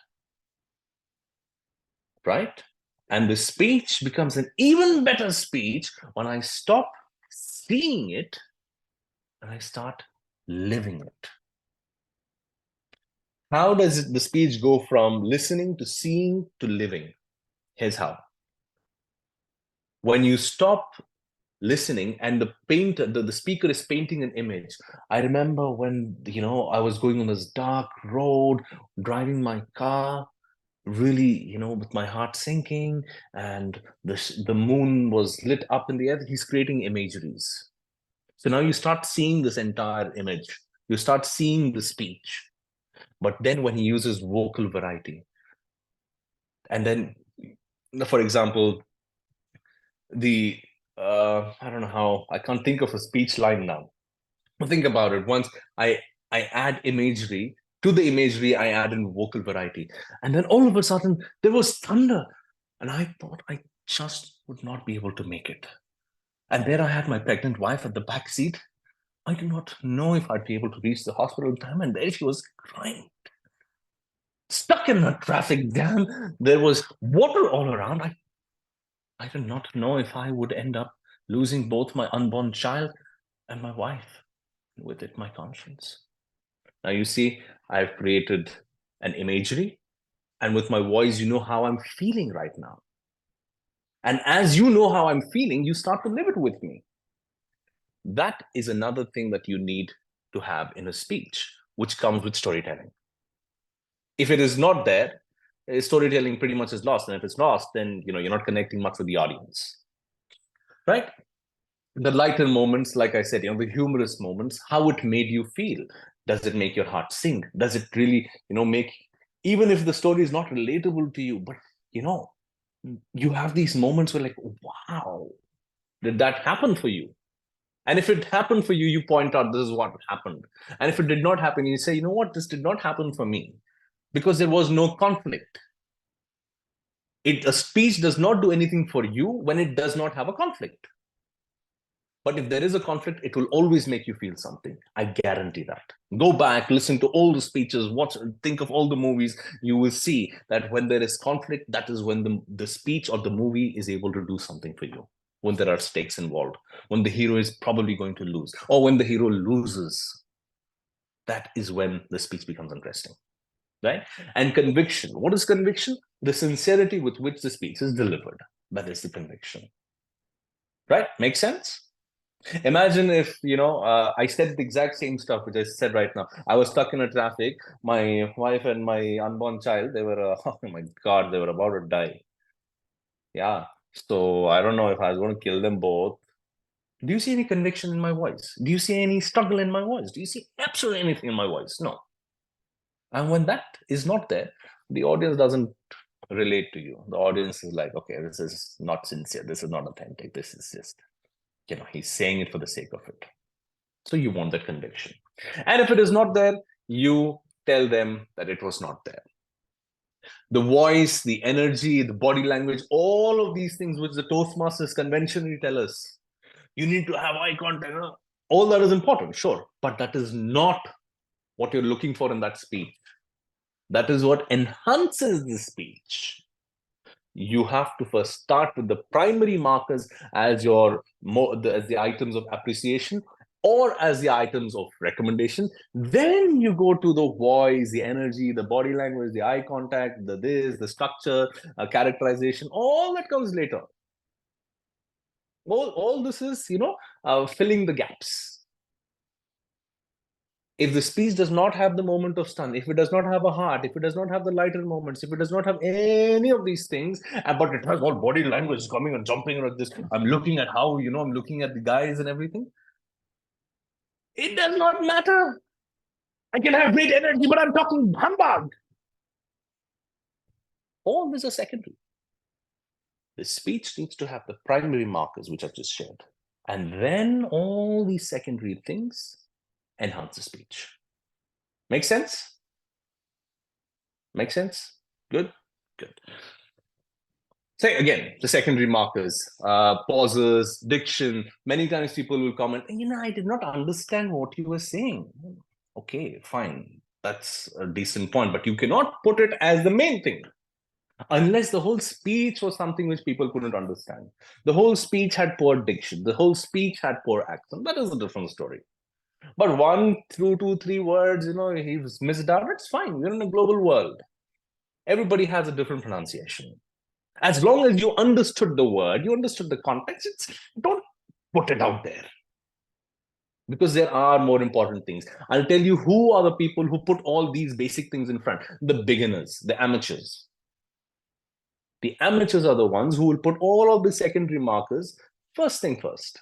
Right? And the speech becomes an even better speech when I stop seeing it and I start living it. How does the speech go from listening to seeing to living? Here's how. When you stop listening and the speaker is painting an image. I remember when, I was going on this dark road, driving my car, really, with my heart sinking, and the moon was lit up in the air. He's creating imageries. So now you start seeing this entire image. You start seeing the speech. But then when he uses vocal variety, and then, for example, I don't know how, I can't think of a speech line now. But think about it. Once I add imagery, to the imagery, I add in vocal variety. And then all of a sudden, there was thunder. And I thought I just would not be able to make it. And there I had my pregnant wife at the back seat. I do not know if I'd be able to reach the hospital in time. And there she was crying, stuck in a traffic jam. There was water all around. I did not know if I would end up losing both my unborn child and my wife. With it, my conscience. Now you see, I've created an imagery, and with my voice, you know how I'm feeling right now. And as you know how I'm feeling, you start to live it with me. That is another thing that you need to have in a speech, which comes with storytelling. If it is not there, storytelling pretty much is lost. And if it's lost, then you're not connecting much with the audience. Right? The lighter moments, like I said, the humorous moments, how it made you feel. Does it make your heart sink? Does it really, make, even if the story is not relatable to you, but, you have these moments where like, wow, did that happen for you? And if it happened for you, you point out this is what happened. And if it did not happen, you say, you know what, this did not happen for me because there was no conflict. A speech does not do anything for you when it does not have a conflict. But if there is a conflict, it will always make you feel something. I guarantee that. Go back, listen to all the speeches, think of all the movies. You will see that when there is conflict, that is when the speech or the movie is able to do something for you. When there are stakes involved, when the hero is probably going to lose, or when the hero loses, that is when the speech becomes interesting, right? And conviction. What is conviction? The sincerity with which the speech is delivered. That is the conviction, right? Makes sense? Imagine if, I said the exact same stuff which I said right now. I was stuck in a traffic. My wife and my unborn child, they were, oh my God, they were about to die. Yeah. So I don't know if I was going to kill them both. Do you see any conviction in my voice? Do you see any struggle in my voice? Do you see absolutely anything in my voice? No. And when that is not there, the audience doesn't relate to you. The audience is like, okay, this is not sincere. This is not authentic. This is just, he's saying it for the sake of it. So you want that conviction. And if it is not there, you tell them that it was not there. The voice, the energy, the body language, all of these things which the Toastmasters conventionally tell us, you need to have eye contact. All that is important, sure. But that is not what you're looking for in that speech. That is what enhances the speech. You have to first start with the primary markers as the items of appreciation or as the items of recommendation. Then you go to the voice, the energy, the body language, the eye contact, the structure, characterization. All that comes later. All this is, filling the gaps. If the speech does not have the moment of stun, if it does not have a heart, if it does not have the lighter moments, if it does not have any of these things, but it has all body language coming and jumping like this, I'm looking at how, I'm looking at the guys and everything. It does not matter. I can have great energy, but I'm talking humbug. All these are secondary. The speech needs to have the primary markers, which I've just shared. And then all these secondary things enhance the speech. Make sense? Make sense? Good? Good. Say again, the secondary markers, pauses, diction. Many times people will comment, I did not understand what you were saying. Okay, fine. That's a decent point, but you cannot put it as the main thing. Unless the whole speech was something which people couldn't understand. The whole speech had poor diction. The whole speech had poor accent. That is a different story. But 1 through 2, 3 words, he was missed out. It's fine. We're in a global world. Everybody has a different pronunciation. As long as you understood the word, you understood the context, don't put it out there. Because there are more important things. I'll tell you who are the people who put all these basic things in front. The beginners, the amateurs. The amateurs are the ones who will put all of the secondary markers first thing first.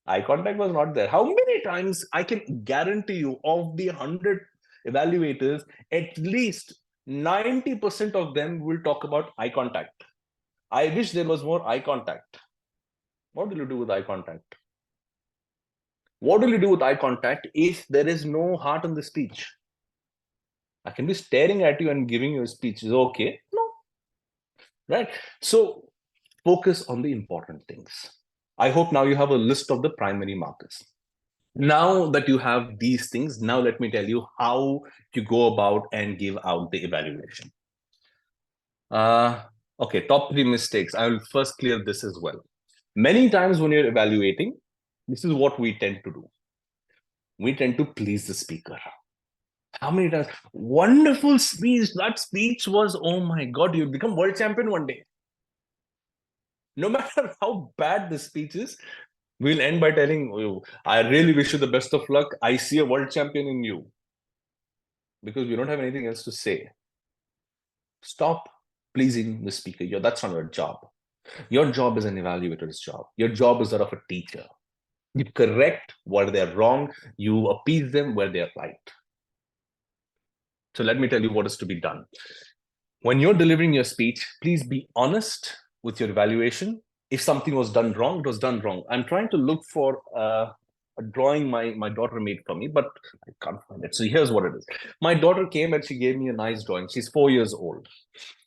Eye contact was not there. How many times I can guarantee you of the 100 evaluators, at least 90% of them will talk about eye contact. I wish there was more eye contact. What will you do with eye contact? What will you do with eye contact if there is no heart in the speech? I can be staring at you and giving you a speech. Is okay? No. Right? So focus on the important things. I hope now you have a list of the primary markers. Now that you have these things, now let me tell you how you go about and give out the evaluation. Okay, top 3 mistakes. I will first clear this as well. Many times when you're evaluating, this is what we tend to do. We tend to please the speaker. How many times? Wonderful speech. That speech was, oh my God, you'll become world champion one day. No matter how bad the speech is, we'll end by telling you, I really wish you the best of luck. I see a world champion in you. Because we don't have anything else to say. Stop pleasing the speaker. That's not your job. Your job is an evaluator's job. Your job is that of a teacher. You correct where they're wrong. You appease them where they're right. So let me tell you what is to be done. When you're delivering your speech, please be honest with your evaluation. If something was done wrong, it was done wrong. I'm trying to look for a drawing my daughter made for me, but I can't find it. So here's what it is. My daughter came and she gave me a nice drawing. She's 4 years old.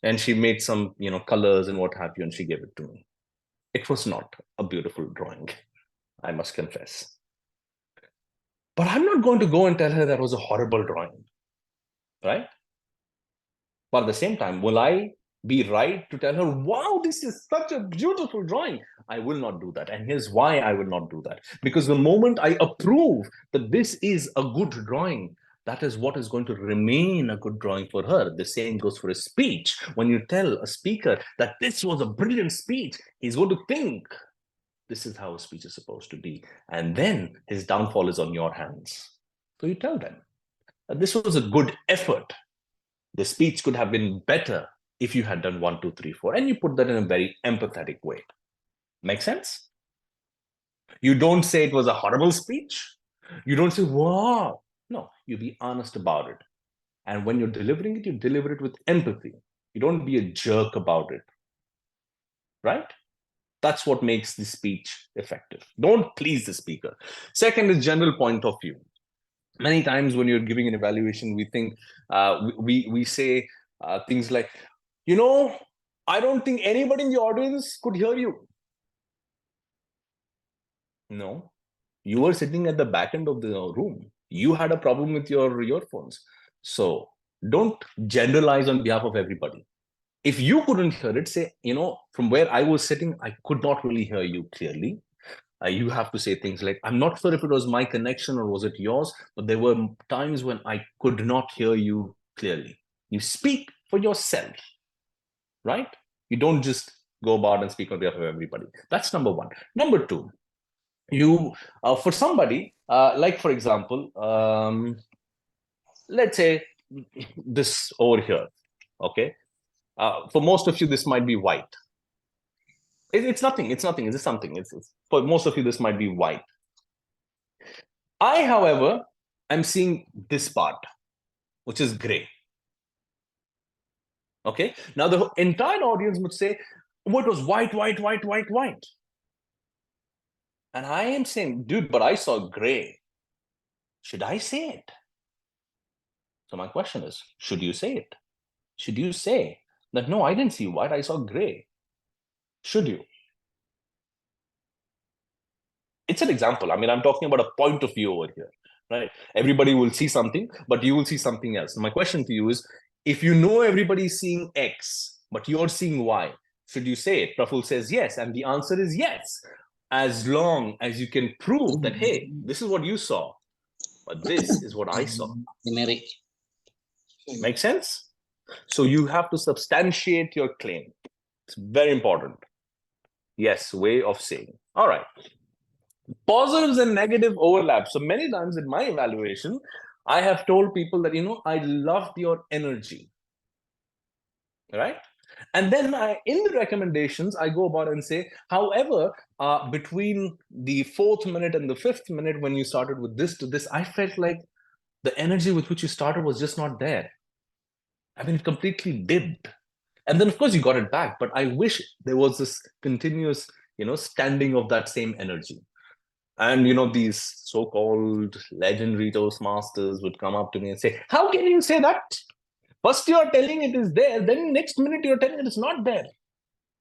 And she made some, colors and what have you, and she gave it to me. It was not a beautiful drawing, I must confess. But I'm not going to go and tell her that was a horrible drawing, right? But at the same time, will I be right to tell her, wow, this is such a beautiful drawing? I will not do that. And here's why I will not do that. Because the moment I approve that this is a good drawing, that is what is going to remain a good drawing for her. The same goes for a speech. When you tell a speaker that this was a brilliant speech, he's going to think this is how a speech is supposed to be. And then his downfall is on your hands. So you tell them that this was a good effort. The speech could have been better if you had done 1, 2, 3, 4, and you put that in a very empathetic way. Make sense? You don't say it was a horrible speech. You don't say, wow. No, you be honest about it. And when you're delivering it, you deliver it with empathy. You don't be a jerk about it. Right? That's what makes the speech effective. Don't please the speaker. Second is general point of view. Many times when you're giving an evaluation, we think, we say things like, I don't think anybody in the audience could hear you. No, you were sitting at the back end of the room. You had a problem with your earphones. So don't generalize on behalf of everybody. If you couldn't hear it, say, from where I was sitting, I could not really hear you clearly. You have to say things like, I'm not sure if it was my connection or was it yours, but there were times when I could not hear you clearly. You speak for yourself, right? You don't just go about and speak on behalf of everybody. That's number one. Number two, you, for somebody, like for example, let's say this over here, okay? For most of you, this might be white. It's nothing. It's just something. It's for most of you, this might be white. I, however, am seeing this part, which is gray. Okay. Now the entire audience would say, "What was white, white, white, white, white?" And I am saying, dude, but I saw gray. Should I say it? So my question is, should you say it? Should you say that, no, I didn't see white, I saw gray? Should you? It's an example. I mean, I'm talking about a point of view over here, right? Everybody will see something, but you will see something else. My question to you is, if you know everybody's seeing X, but you're seeing Y, should you say it? Praful says yes, and the answer is yes. as long as you can prove that, hey, this is what you saw, but this is what I saw. Make sense? So you have to substantiate your claim. It's very important. Yes, way of saying. All right. Positives and negative overlap. So many times in my evaluation, I have told people that, I loved your energy. Right? And then in the recommendations, I go about and say, however, between the 4th minute and the 5th minute, when you started with this to this, I felt like the energy with which you started was just not there. I mean, it completely dipped. And then, of course, you got it back. But I wish there was this continuous, standing of that same energy. And, these so-called legendary Toastmasters would come up to me and say, how can you say that? First you're telling it is there, then next minute you're telling it is not there.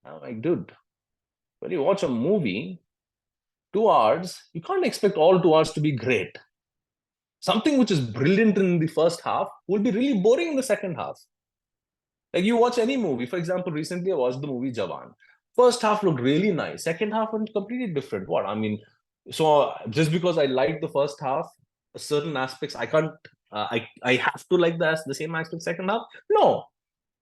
I'm like, dude, when you watch a movie, 2 hours, you can't expect all 2 hours to be great. Something which is brilliant in the first half will be really boring in the second half. Like you watch any movie, for example, recently I watched the movie Jawan. First half looked really nice. Second half was completely different. So just because I liked the first half, certain aspects, I can't, I have to like the same aspect second half? No.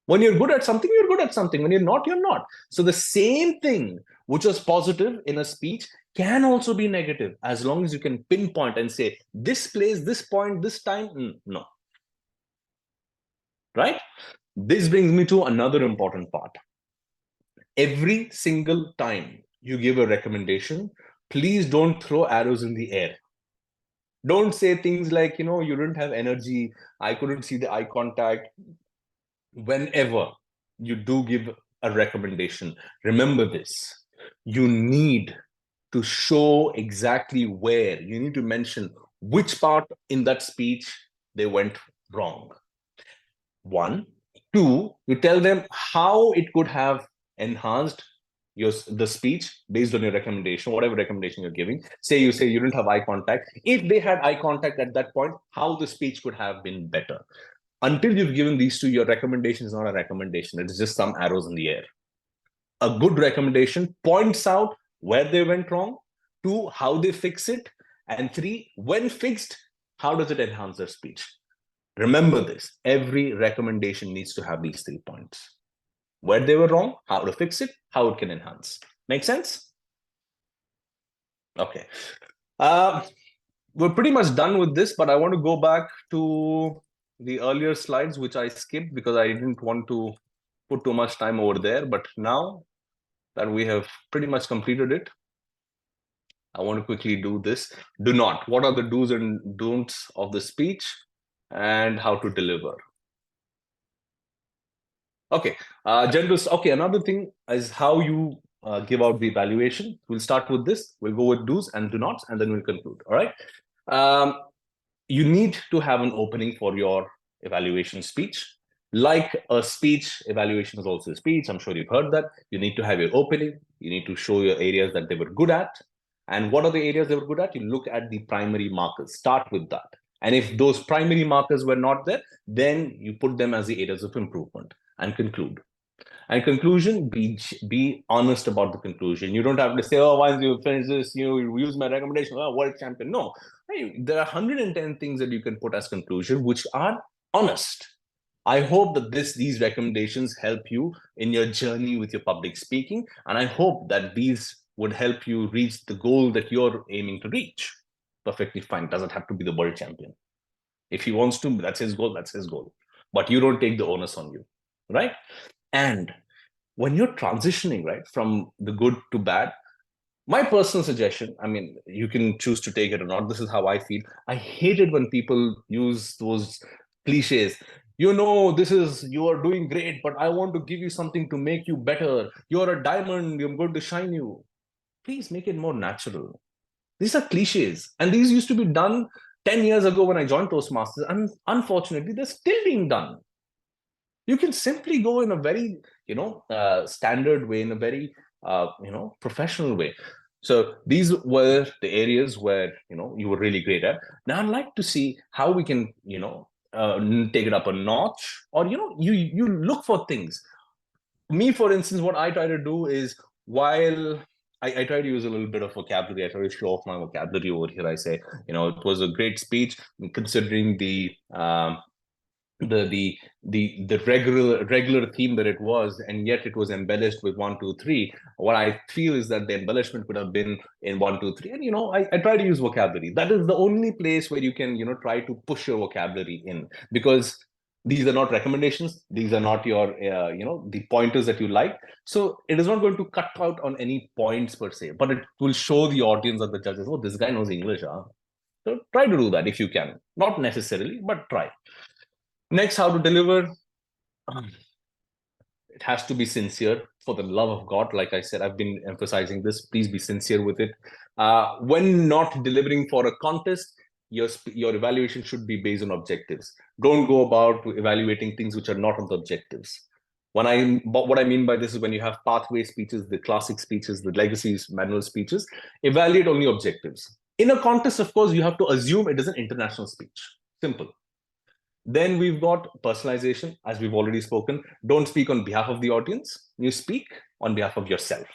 When you're good at something, you're good at something. When you're not, you're not. So the same thing which was positive in a speech can also be negative as long as you can pinpoint and say, this place, this point, this time, no. Right? This brings me to another important part. Every single time you give a recommendation, please don't throw arrows in the air. Don't say things like, you didn't have energy, I couldn't see the eye contact. Whenever you do give a recommendation, remember this. You need to show exactly where. You need to mention which part in that speech they went wrong. 1. 2, you tell them how it could have enhanced the speech based on your recommendation, whatever recommendation you're giving. You say you didn't have eye contact. If they had eye contact at that point, how the speech could have been better. Until you've given these 2, your recommendation is not a recommendation. It's just some arrows in the air. A good recommendation points out where they went wrong. 2, how they fix it. And 3, when fixed, how does it enhance their speech? Remember this, every recommendation needs to have these 3 points. Where they were wrong, how to fix it, how it can enhance. Make sense? Okay. We're pretty much done with this, but I want to go back to the earlier slides, which I skipped because I didn't want to put too much time over there. But now that we have pretty much completed it, I want to quickly do this. Do not. What are the do's and don'ts of the speech and how to deliver? Okay, okay, another thing is how you give out the evaluation. We'll start with this. We'll go with do's and do nots, and then we'll conclude. All right. You need to have an opening for your evaluation speech. Like a speech, evaluation is also a speech. I'm sure you've heard that. You need to have your opening. You need to show your areas that they were good at. And what are the areas they were good at? You look at the primary markers. Start with that. And if those primary markers were not there, then you put them as the areas of improvement and conclude. And conclusion, be honest about the conclusion. You don't have to say, oh, once you finish this, you use my recommendation, oh, world champion. No, hey, there are 110 things that you can put as conclusion, which are honest. I hope that these recommendations help you in your journey with your public speaking. And I hope that these would help you reach the goal that you're aiming to reach. Perfectly fine. Doesn't have to be the world champion. If he wants to, that's his goal, that's his goal. But you don't take the onus on you, right? And when you're transitioning, right, from the good to bad, my personal suggestion, I mean, you can choose to take it or not. This is how I feel. I hate it when people use those cliches. You are doing great, but I want to give you something to make you better. You're a diamond, I'm going to shine you. Please make it more natural. These are cliches. And these used to be done 10 years ago when I joined Toastmasters. And unfortunately, they're still being done. You can simply go in a very, standard way, in a very, professional way. So these were the areas where, you were really great at. Now I'd like to see how we can, take it up a notch, or, you look for things. Me, for instance, what I try to do is, while I try to use a little bit of vocabulary. I try to show off my vocabulary over here. I say, it was a great speech considering the regular theme that it was, and yet it was embellished with 1, 2, 3. What I feel is that the embellishment could have been in 1, 2, 3, and I try to use vocabulary. That is the only place where you can try to push your vocabulary in, because these are not recommendations. These are not your the pointers that you like. So it is not going to cut out on any points per se, but it will show the audience and the judges, oh, this guy knows English, huh? So try to do that if you can. Not necessarily, but try. Next, how to deliver. It has to be sincere, for the love of God. Like I said, I've been emphasizing this. Please be sincere with it. When not delivering for a contest, your evaluation should be based on objectives. Don't go about evaluating things which are not on the objectives. What I mean by this is when you have pathway speeches, the classic speeches, the legacies, manual speeches, evaluate only objectives. In a contest, of course, you have to assume it is an international speech. Simple. Then we've got personalization, as we've already spoken. Don't speak on behalf of the audience. You speak on behalf of yourself.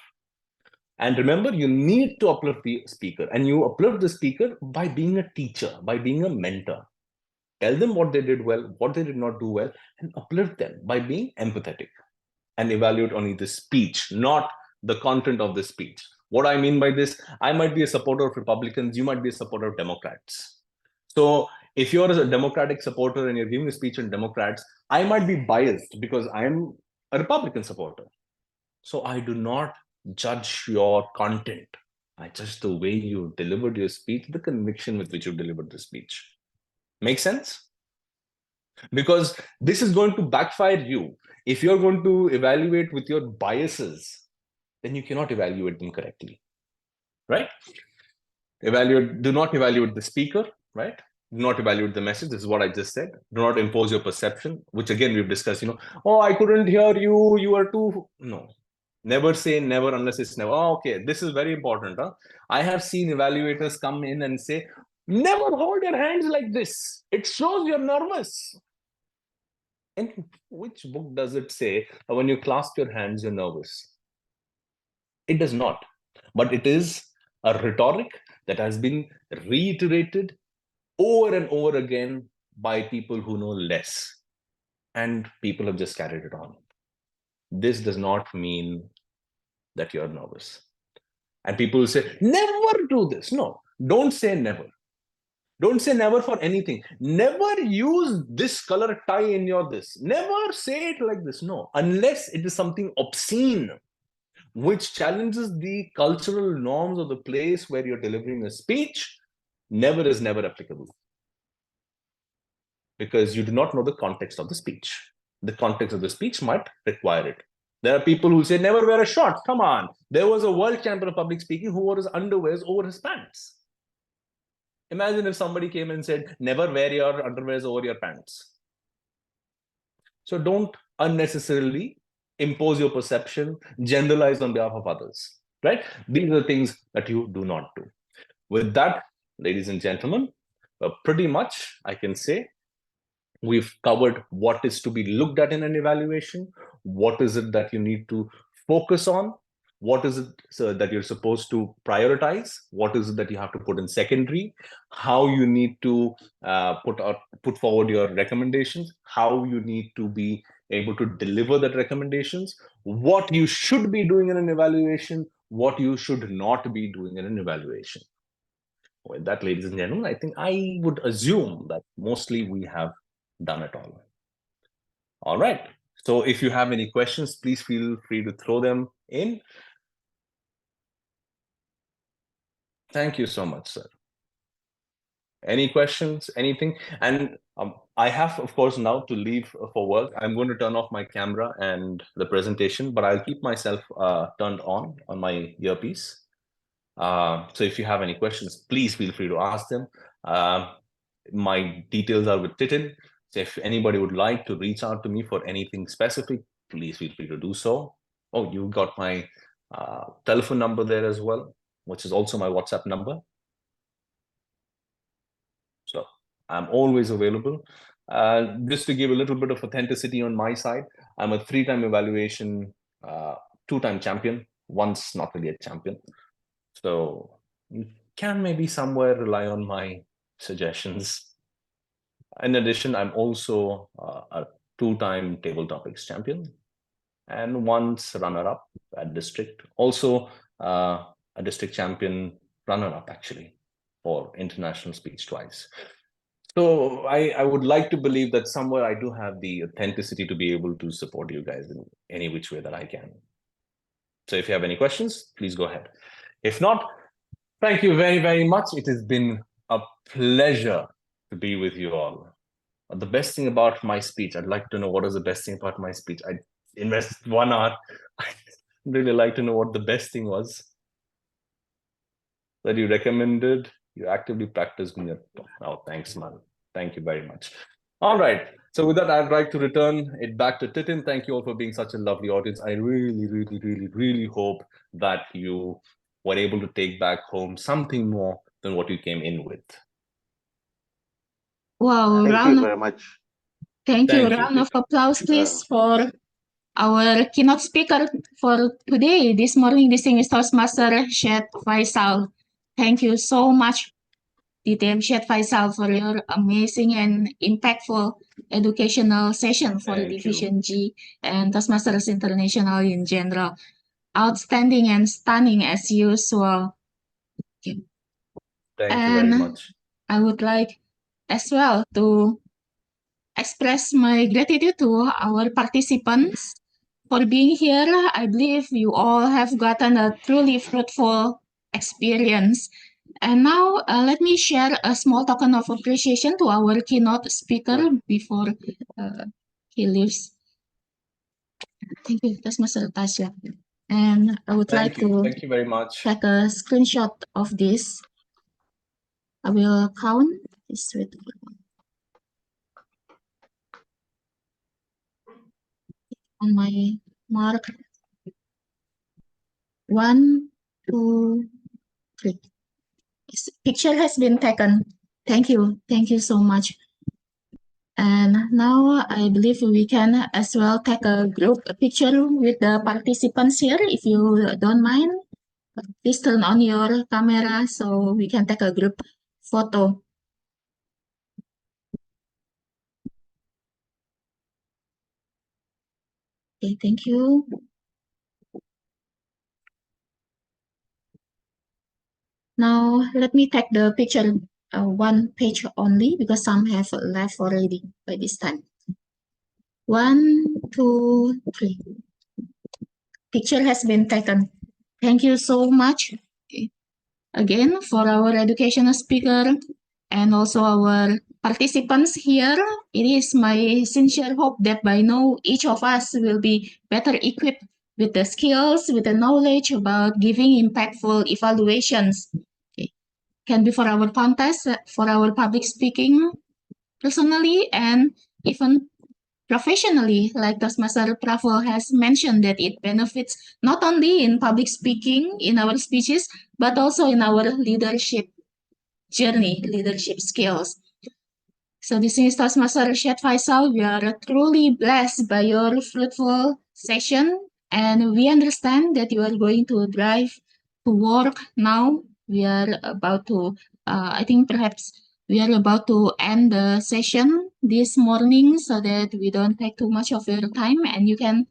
And remember, you need to uplift the speaker. And you uplift the speaker by being a teacher, by being a mentor. Tell them what they did well, what they did not do well, and uplift them by being empathetic. And evaluate only the speech, not the content of the speech. What I mean by this, I might be a supporter of Republicans, you might be a supporter of Democrats. So if you're a Democratic supporter and you're giving a speech on Democrats, I might be biased because I'm a Republican supporter. So I do not judge your content. I judge the way you delivered your speech, the conviction with which you delivered the speech. Make sense? Because this is going to backfire you. If you're going to evaluate with your biases, then you cannot evaluate them correctly, right? Do not evaluate the speaker, right? Do not evaluate the message. This is what I just said. Do not impose your perception, which again we've discussed, oh, I couldn't hear you, you are too, no. Never say never unless it's never. Oh, okay, this is very important. Huh? I have seen evaluators come in and say, never hold your hands like this. It shows you're nervous. In which book does it say when you clasp your hands, you're nervous? It does not. But it is a rhetoric that has been reiterated over and over again by people who know less. And people have just carried it on. This does not mean that you're nervous. And people will say, never do this. No, don't say never. Don't say never for anything. Never use this color tie in your this. Never say it like this. No, unless it is something obscene, which challenges the cultural norms of the place where you're delivering a speech. Never is never applicable. Because you do not know the context of the speech. The context of the speech might require it. There are people who say, never wear a short. Come on. There was a world champion of public speaking who wore his underwears over his pants. Imagine if somebody came and said, never wear your underwears over your pants. So don't unnecessarily impose your perception, generalize on behalf of others, right? These are the things that you do not do. With that, ladies and gentlemen, pretty much I can say we've covered what is to be looked at in an evaluation, what is it that you need to focus on, what is it that you're supposed to prioritize, what is it that you have to put in secondary, how you need to put forward your recommendations, how you need to be able to deliver that recommendations, what you should be doing in an evaluation, what you should not be doing in an evaluation. With that, ladies and gentlemen, I think I would assume that mostly we have done it all. All right. So if you have any questions, please feel free to throw them in. Thank you so much, sir. Any questions, anything? And I have, of course, now to leave for work. I'm going to turn off my camera and the presentation, but I'll keep myself turned on my earpiece. So if you have any questions, please feel free to ask them. My details are with Titin. So if anybody would like to reach out to me for anything specific, please feel free to do so. Oh, you got my telephone number there as well, which is also my WhatsApp number. So I'm always available. Just to give a little bit of authenticity on my side, I'm a 3-time evaluation, 2-time champion, once not really a champion. So you can maybe somewhere rely on my suggestions. In addition, I'm also a two-time table topics champion and once runner-up at district. Also a district champion runner-up actually for international speech twice. So I would like to believe that somewhere I do have the authenticity to be able to support you guys in any which way that I can. So if you have any questions, please go ahead. If not, thank you very, very much. It has been a pleasure to be with you all. The best thing about my speech, I'd like to know what is the best thing about my speech. I invested 1 hour. I'd really like to know what the best thing was that you recommended. You actively practiced in your... Oh, thanks, man. Thank you very much. All right. So with that, I'd like to return it back to Titin. Thank you all for being such a lovely audience. I really, really, really, really hope that you were able to take back home something more than what you came in with. Wow, Thank you very much. Thank you. Thank you, Round of Titin. applause, please, for our keynote speaker for today, this morning, distinguished Toastmaster Syed Faisal. Thank you so much, DTM Syed Faisal, for your amazing and impactful educational session for Thank Division G and Toastmasters International in general. Outstanding and stunning as usual. Thank you very much. I would like as well to express my gratitude to our participants for being here. I believe you all have gotten a truly fruitful experience. And now let me share a small token of appreciation to our keynote speaker before he leaves. Thank you, that's Mr. Tasha. And I would like to Thank you very much. take a screenshot of this. I will count this with on my mark. 1, 2, 3. This picture has been taken. Thank you. Thank you so much. And now I believe we can as well take a group picture with the participants here. If you don't mind, please turn on your camera so we can take a group photo. Okay, thank you. Now let me take the picture one page only because some have left already by this time. 1, 2, 3. Picture has been taken. Thank you so much again for our educational speaker and also our participants here. It is my sincere hope that by now each of us will be better equipped with the skills, with the knowledge about giving impactful evaluations. Okay. Can be for our contest, for our public speaking personally, and even professionally, like Toastmaster Pravo has mentioned, that it benefits not only in public speaking in our speeches, but also in our leadership journey, leadership skills. So this is Toastmaster Syed Faisal. We are truly blessed by your fruitful session, and we understand that you are going to drive to work now. We are about to, I think perhaps we are about to end the session this morning so that we don't take too much of your time and you can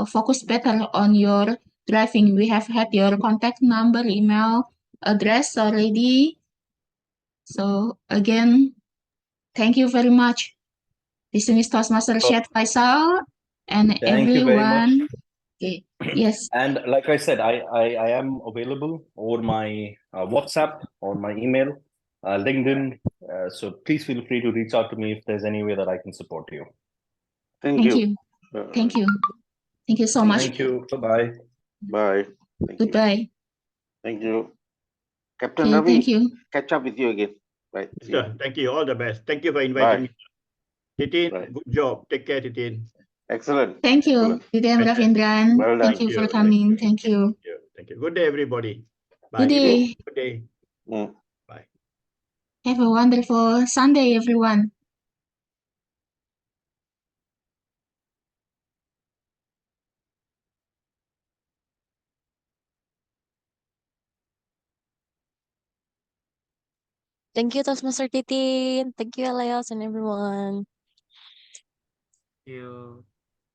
focus better on your driving. We have had your contact number, email, address already. So again, thank you very much. This is Toastmaster Syed Faisal and Thank you very much. everyone. Okay. Yes. And like I said, I am available over my WhatsApp or my email, LinkedIn. So please feel free to reach out to me if there's any way that I can support you. Thank you. Thank you. Thank you so much. Thank you. Bye-bye. Bye. Goodbye. Thank you. Captain Okay, Ravi, thank you. catch up with you again. Right. See you. Sir, thank you. All the best. Thank you for inviting me. Titin, Right. good job. Take care, Titin. Excellent. Thank you, Excellent. DTM Ravindran. Well done. Thank you for coming. Thank you. Thank you. Good day, everybody. Good Bye. day. Good day. Mm. Bye. Have a wonderful Sunday, everyone. Thank you, Toastmaster Titin. Thank you, Elias and everyone. You.